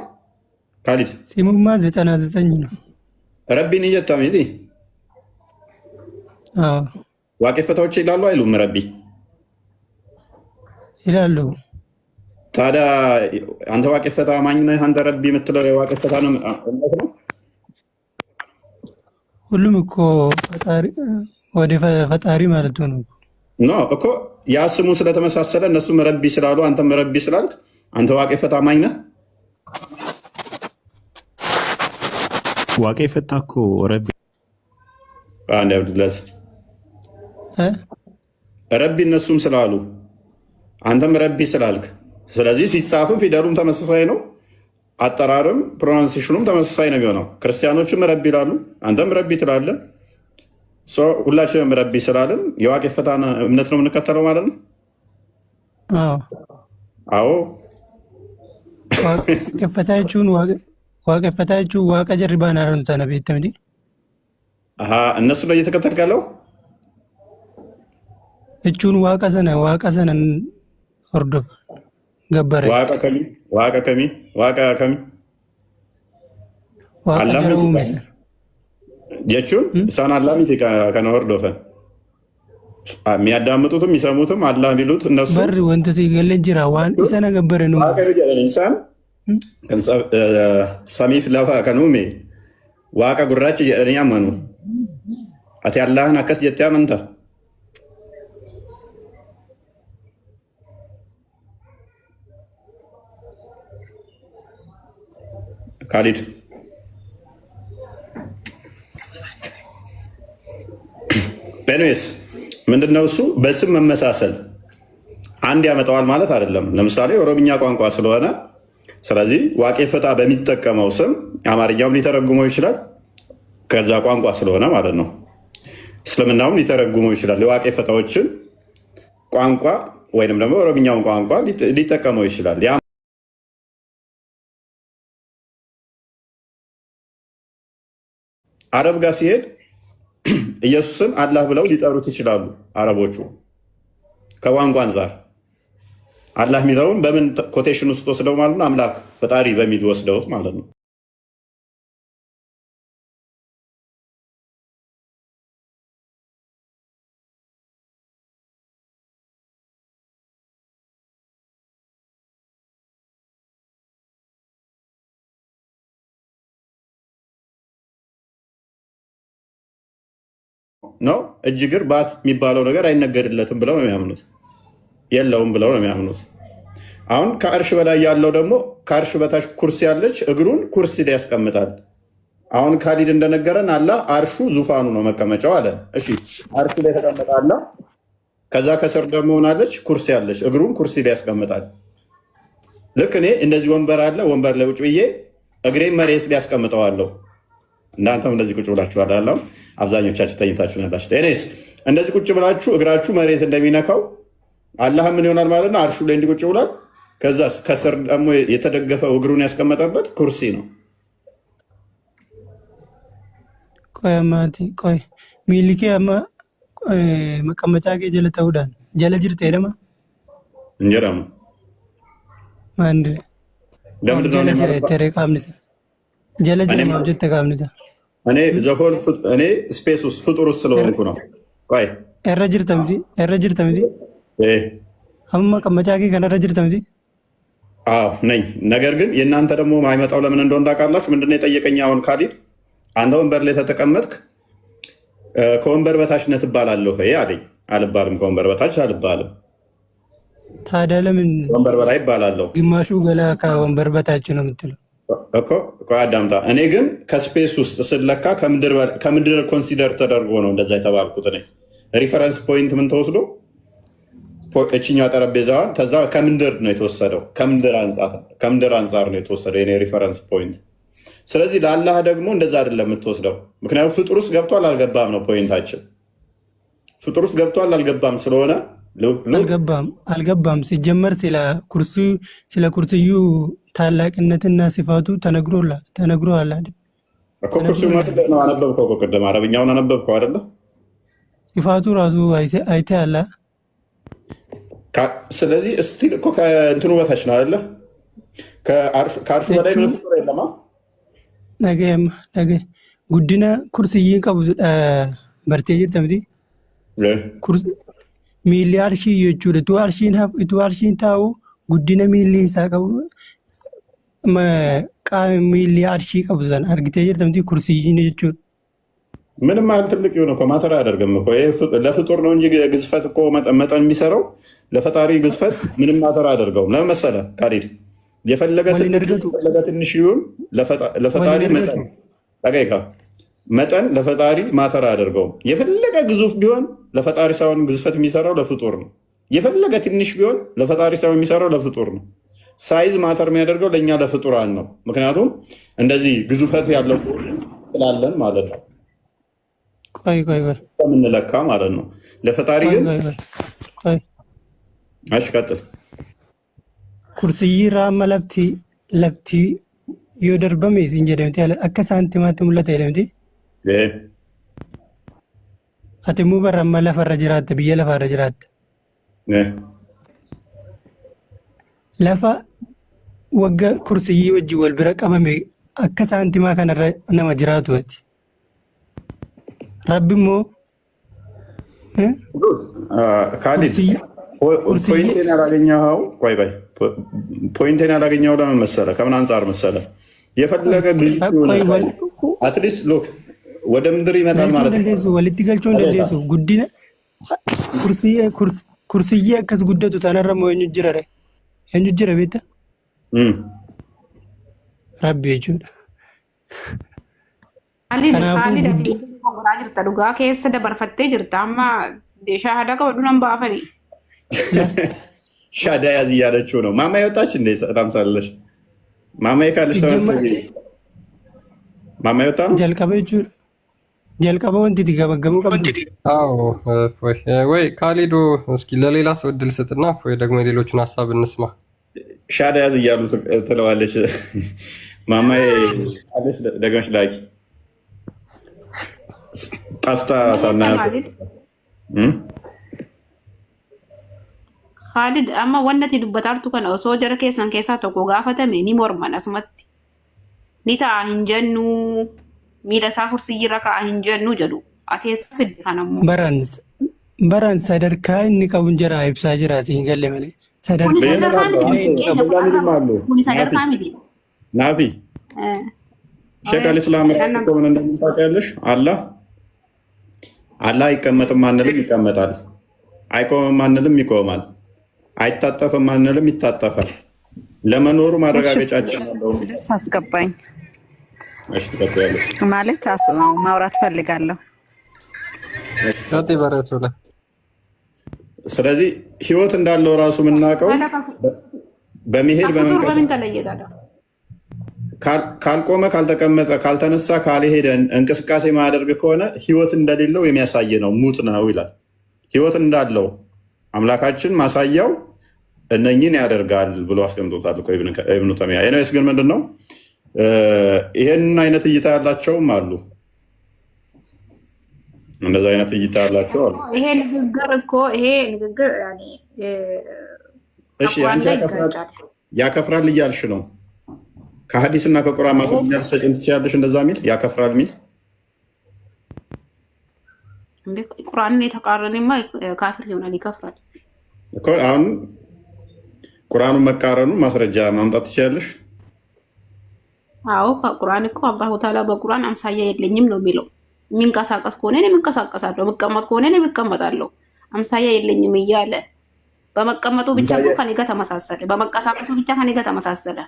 ካሊድ ስሙማ 99 ነው። ረቢን እየታም ዋቄ ፈታዎች ይላሉ አይሉም? ረቢ ይላሉ። ታዲያ አንተ ዋቄ ፈታ አማኝ ነህ? አንተ ረቢ የምትለው የዋቄ ፈታ ነው? ሁሉም እኮ ወደ ፈጣሪ ማለት ነው እኮ ያ ስሙ ስለተመሳሰለ እነሱም ረቢ ስላሉ አንተም ረቢ ስላልክ አንተ ዋቄ ፈታ አማኝ ነህ? ዋቄ ፈታ እኮ ረቢ አንድ አብዱላህ ረቢ እነሱም ስላሉ አንተም ረቢ ስላልክ፣ ስለዚህ ሲጻፍም ፊደሉም ተመሳሳይ ነው፣ አጠራርም ፕሮናንሴሽኑም ተመሳሳይ ነው የሚሆነው። ክርስቲያኖችም ረቢ ይላሉ፣ አንተም ረቢ ትላለህ። ሁላችንም ረቢ ስላለን የዋቄ ፈታን እምነት ነው የምንከተለው ማለት ነው። አዎ ዋቀፈታችሁን ዋቀ ጀርባን አረንተ ነቤት ምዲ እነሱ ነው እየተከተልክ ያለው። እቹን ዋቀ ሰነን ኦርዶፍ ገበረ ዋቀ ከሚ አላህ jechuun isaan አላህ ሚት ከነ ወርዶፈን የሚያዳምጡትም የሚሰሙትም አላህ ቢሉት እነሱ በር ወንተቲ ገለን ጅራ ዋን ኢሰና ገበረ ነው ኢንሳን ሰሚፍ ለፋ ከኑሜ ዋቀ ጉራች የደኛ ማኑ አቲ አላህን አከስ ጀት ያመንታ ካሊድ ኤኒዌይስ ምንድነው እሱ በስም መመሳሰል አንድ ያመጣዋል ማለት አይደለም። ለምሳሌ ኦሮምኛ ቋንቋ ስለሆነ ስለዚህ ዋቄ ፈታ በሚጠቀመው ስም አማርኛውም ሊተረጉመው ይችላል፣ ከዛ ቋንቋ ስለሆነ ማለት ነው። እስልምናውም ሊተረጉመው ይችላል። የዋቄ ፈታዎችን ቋንቋ ወይንም ደግሞ ኦሮምኛውን ቋንቋ ሊጠቀመው ይችላል። አረብ ጋር ሲሄድ ኢየሱስን አላህ ብለው ሊጠሩት ይችላሉ አረቦቹ። ከቋንቋ አንጻር አላህ የሚለውን በምን ኮቴሽን ውስጥ ወስደው ማለት ነው? አምላክ ፈጣሪ በሚል ወስደውት ማለት ነው። ነው እጅ እግር ባት የሚባለው ነገር አይነገርለትም ብለው ነው የሚያምኑት። የለውም ብለው ነው የሚያምኑት። አሁን ከአርሽ በላይ ያለው ደግሞ ከአርሽ በታች ኩርሲ ያለች እግሩን ኩርሲ ላይ ያስቀምጣል። አሁን ካሊድ እንደነገረን አላህ አርሹ ዙፋኑ ነው መቀመጫው አለ። እሺ አርሹ ላይ ተቀመጠ አላህ። ከዛ ከስር ደግሞ ሆናለች ኩርሲ ያለች እግሩን ኩርሲ ላይ ያስቀምጣል። ልክ እኔ እንደዚህ ወንበር አለ፣ ወንበር ላይ ቁጭ ብዬ እግሬን መሬት ላይ ያስቀምጠዋለሁ። እናንተም እንደዚህ ቁጭ ብላችሁ አለ። አብዛኞቻችሁ ተኝታችሁ ያላችሁ ቴኔስ እንደዚህ ቁጭ ብላችሁ እግራችሁ መሬት እንደሚነካው አላህ ምን ይሆናል ማለት ነው? አርሹ ላይ እንዲቁጭ ብሏል። ከዛ ከስር ደግሞ የተደገፈው እግሩን ያስቀመጠበት ኩርሲ ነው። ቆይ ማቲ ቆይ ሚሊኬ አማ መቀመጫ ጀለ ተውዳን ጀለ ጅርቴ ደማ እንጀራም ማንድ ጀለ ጅርቴ ተረቃምንተ ጀለ ጅርቴ ማውጀት ተቃምንተ እኔ ስፔስ ውስጥ ፍጡር ውስጥ ስለሆንኩ ነው። ቆይ ኤረጅርተምዲ አሁን መቀመጫ ከነረ ጅርተምዲ አዎ ነኝ። ነገር ግን የእናንተ ደግሞ ማይመጣው ለምን እንደሆነ ታውቃላችሁ? ምንድነው የጠየቀኝ? አሁን ካሊድ አንተ ወንበር ላይ ተተቀመጥክ፣ ከወንበር በታች ነህ ትባላለሁ አለኝ። አልባልም፣ ከወንበር በታች አልባልም። ታዲያ ለምን ወንበር በላይ ይባላለሁ? ግማሹ ገላ ከወንበር በታች ነው የምትለው እኮ። ቆይ አዳምጣ። እኔ ግን ከስፔስ ውስጥ ስለካ ከምድር ኮንሲደር ተደርጎ ነው እንደዛ የተባልኩት። እኔ ሪፈረንስ ፖይንት ምን ተወስዶ እችኛዋ ጠረጴዛዋን ከዛ ከምድር ነው የተወሰደው። ከምድር አንጻር ነው የተወሰደው የኔ ሪፈረንስ ፖይንት። ስለዚህ ለአላህ ደግሞ እንደዛ አይደለም የምትወስደው። ምክንያቱም ፍጡር ውስጥ ገብቷል አልገባም ነው ፖይንታችን። ፍጡር ውስጥ ገብቷል አልገባም ስለሆነ አልገባም ሲጀመር ስለ ኩርሲዩ ታላቅነትና ሲፋቱ ተነግሮሃል አይደል እኮ። ኩርሲዩ ማለት ነው አነበብከው እኮ ቅድም አረብኛውን አነበብከው አይደለ? ሲፋቱ ራሱ አይተ ያለ። ስለዚህ እስቲል እኮ ከእንትኑ በታች ነው አይደለ? ከአርሹ በላይ ምን ፍጡር የለማ። ነገ ጉዲና ኩርሲይን ቀብዙ በርቴ ጅርተምቲ ሚሊ አርሺ jechuudha. Ituu arshiin taa'u guddina miilli isaa qabu miilli arshii qabu sana argitee jirtamti kursiyyiin jechuudha. ምንም ያህል ትልቅ የሆነ እኮ ማተር አያደርግም እኮ ለፍጡር ነው እንጂ ግዝፈት እኮ መጠን የሚሰራው ለፈጣሪ ግዝፈት ምንም ማተር አያደርገውም። ለምን መሰለህ ካሊድ? የፈለገ ትንሽ ይሁን ለፈጣሪ መጠን ለፈጣሪ ማተር አያደርገውም። የፈለገ ግዙፍ ቢሆን ለፈጣሪ ሳይሆን ግዝፈት የሚሰራው ለፍጡር ነው። የፈለገ ትንሽ ቢሆን ለፈጣሪ ሳይሆን የሚሰራው ለፍጡር ነው። ሳይዝ ማተር የሚያደርገው ለእኛ ለፍጡራን ነው። ምክንያቱም እንደዚህ ግዙፈት ያለው ስላለን ማለት ነው። የምንለካ ማለት ነው። ለፈጣሪ ግን ቀጥል። ኩርስይ ራማ ለፍቲ የደርበሜ እንጀደምቲ አከ ሳንቲማት ሙለተ ደምቲ አቲሙ በረማ ለፈረ ጅራት ብዬ ለፈረ ጅራት ለፋ ወገ ኩርስይ ወጅ ወልብረ ቀበሜ አከ ሳንቲማ ከነረ ነመ ጅራቱ ወጅ ረቢሞ ካሊድ ፖይንቴን ያላገኘኸው ፖይንቴን ያላገኘኸው ለምን መሰለህ? ከምን አንጻር መሰለህ? የፈለገ አትሊስት ሎክ ወደ ምድር ይመጣል ማለት ነው። ወልቲ ገልቾ እንደደሱ ጉዲነ ኩርሲዬ አከስ ጉደቱ ተነረመ የኙ ጅረ ቤተ ረቢ ጁዳ Khalid ati konkolaa jirta dhugaa keessa dabarfattee jirta amma shahadaa qabadhu nan baafani. ሻዳ ያዝ እያለችው ነው። ማማ ይወጣች እንዴ? ታምሳለሽ? ማማ ይካልሽ ማማ ይወጣ ነው ጀልቀበ ወንት ይገበገሙ ቀብዱ። አዎ ወይ ካሊዶ እስኪ ለሌላ ሰው እድል ስጥና ወይ ደግሞ የሌሎችን ሀሳብ እንስማ። ሻዳ ያዝ እያሉ ትለዋለች። ማማ አለሽ ደግመሽ ላኪ ጠፍታ ሳናያት Khalid amma wannati dubbatartu kana osoo jara keessan keessaa tokko gaafatame ni morman asumatti ni ta'a hin jennu miidha isaa kursiyyiirra ka'a hin jennu jedhu ati eessa fidde kanammoo baran sadarkaa inni qabu jara ibsaa jira siin galle malee sadarkaa miti ናፊ ሼክ አልእስላም ከሆነ እንደምታውቂያለሽ አላህ አይቀመጥም አንልም ይቀመጣል፣ አይቆምም አንልም ይቆማል፣ አይታጠፍም አንልም ይታጠፋል። ለመኖሩ ማረጋገጫችን ነው። አስገባኝ እሺ ተቀበያለሽ ማለት ማውራት ፈልጋለሁ። ስለዚህ ህይወት እንዳለው ራሱ የምናውቀው በመሄድ በመንቀሳቀስ ካልቆመ ካልተቀመጠ ካልተነሳ ካልሄደ እንቅስቃሴ ማያደርግ ከሆነ ህይወት እንደሌለው የሚያሳይ ነው። ሙት ነው ይላል። ህይወት እንዳለው አምላካችን ማሳያው እነኝን ያደርጋል ብሎ አስቀምጦታል እኮ ኢብኑ ተይሚያ። ኤኒዌይስ ግን ምንድነው ይሄን አይነት እይታ ያላቸውም አሉ፣ እንደዛ አይነት እይታ ያላቸው አሉ። ይሄ ንግግር ያኔ እሺ አንቺ ያከፍራል እያልሽ ነው። ከሐዲስና ከቁርአን ማስረጃ ልትሰጪን ትችያለሽ? እንደዛ ሚል ያከፍራል ሚል እንዴ? ቁርአንን የተቃረነማ ካፍር ይሆናል፣ ይከፍራል እኮ። አሁን ቁርአኑን መቃረኑ ማስረጃ ማምጣት ትችያለሽ? አዎ ቁርአን እኮ አላሁ ተዓላ በቁርአን አምሳያ የለኝም ነው የሚለው። የሚንቀሳቀስ ከሆነ እኔ የምንቀሳቀሳለሁ፣ መቀመጥ ከሆነ እኔ እቀመጣለሁ። አምሳያ የለኝም እያለ በመቀመጡ ብቻ ከኔ ጋር ተመሳሰለ፣ በመንቀሳቀሱ ብቻ ከኔ ጋር ተመሳሰለ።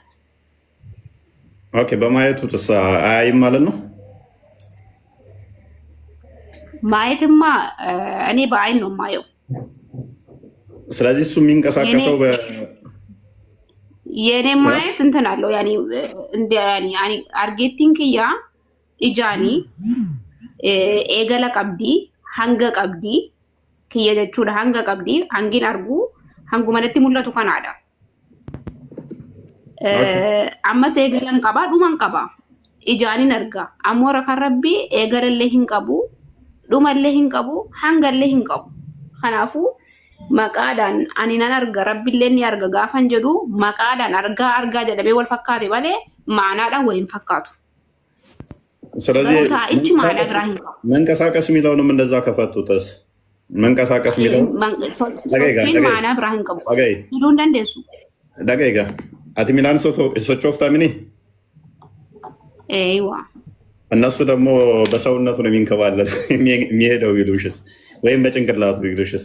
ኦኬ በማየቱ ተሳ አያይም ማለት ነው። ማየትማ እኔ በአይን ነው ማየው። ስለዚህ እሱ የሚንቀሳቀሰው የኔ ማየት እንትን አለው ያኒ እንደ ያኒ አርጌቲንግ ያ ኢጃኒ ኤገለ ቀብዲ ሀንገ ቀብዲ ከየደቹ ሀንገ ቀብዲ ሀንጊን አርጉ ሀንጉ መነቲ ሙለቱ ከናዳ አመስ ኤገለን ቀባ ዱማን ቀባ ኢጃኒን አርጋ አሞረ ከረቢ ኤገለለ ሂንቀቡ ዱመለ ሂንቀቡ ሀንገለ ሂንቀቡ ከናፉ መቃዳን አኒናን አርጋ ረቢሌን ያርጋ ጋፈን ጀዱ መቃዳን አርጋ ጀደቤ ወልፈካቴ ባሌ ማናዳን ወሊን ፈካቱ። ስለዚህ መንቀሳቀስ የሚለውንም እንደዛ ከፈቱትስ መንቀሳቀስ የሚለው ማና ብራህን ቀቡ ይሉ እንደንደሱ ደገይጋ አቲ ሚላን ሶቾፍታ ሚኒ ኤይዋ እነሱ ደግሞ በሰውነቱ ነው የሚንከባለል የሚሄደው ይሉሽስ ወይም በጭንቅላቱ ይሉሽስ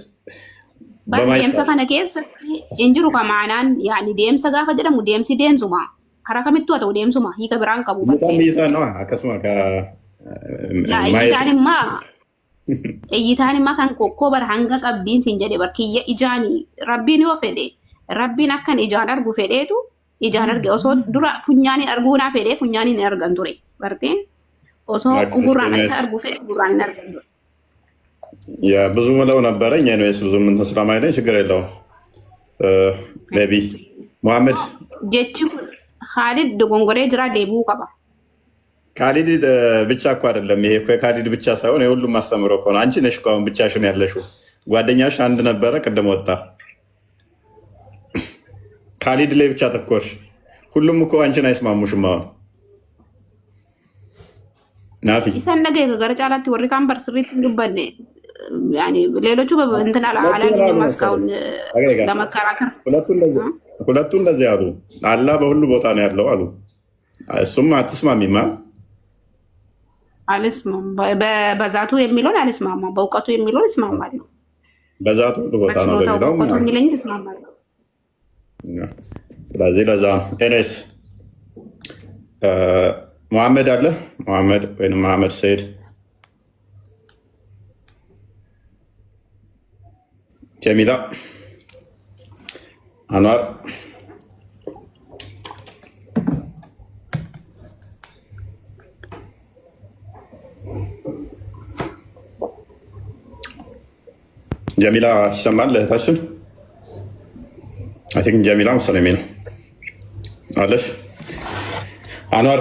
በማይምሰ ከነከስ እንጅሩ ከማናን ያኒ ደምሰ ጋፈ ደሙ ደምሲ ደምሱማ ከራከሚቱ አተው ደምሱማ ሂከ ብራን ቀቡ ይታ ነው አከስማ እይታንማ ካን ኮኮ በርሃንጋ ቀብዲን ሲንጀዴ በርኪየ ኢጃኒ ረቢን ይወፈዴ ረቢን አከን ኢጃን አርጉ ፌዴቱ ኢጃን አርገ ኦሶ ዱራ ፉኛኒ አርጉና ፌዴ ፉኛኒ ነርገን ቱሬ በርቴን ኦሶ ጉራን አርጉ ፌዴ ጉራን ነርገን ቱሬ ያ ብዙ መለው ነበረኝ። ኤኒዌይስ ብዙ ምን ተስላም አይደል? ችግር የለው። ሜቢ ሙሐመድ ጀቺ ኻሊድ ደጎንጎሬ ጅራ ዴቡ ቀባ ካሊድ ብቻ እኮ አይደለም ይሄ ካሊድ ብቻ ሳይሆን የሁሉም ማስተምሮ እኮ ነው። አንቺ ነሽ እኮ አሁን ብቻሽን ያለሽው። ጓደኛሽ አንድ ነበረ ቅድም ወጣ። ካሊድ ላይ ብቻ ተኮርሽ። ሁሉም እኮ አንቺን አይስማሙሽም። አሁን ናፊ ይሰነገ ገረጫላት ወሪ ካምበር ስሪት እንዱበነ ያኒ ሌሎቹ እንትና አላለ ማስካውን ለመከራከር ሁለቱ እንደዚህ አሉ። አላህ በሁሉ ቦታ ነው ያለው አሉ። እሱም አትስማሚማ አልስማም በዛቱ የሚለውን አልስማማም። በእውቀቱ የሚለውን እስማማለሁ። በዛቱ ቦታ ነው በሚለው በእውቀቱ የሚለኝ እስማማለሁ። ስለዚህ ለዛ ኤንኤስ መሐመድ አለ መሐመድ ወይም መሐመድ ሰይድ ጀሚላ አንዋር ጀሚላ ይሰማል እህታችን አይ ቲንክ ጀሚላ መሰለኝ ነው አለሽ አንዋር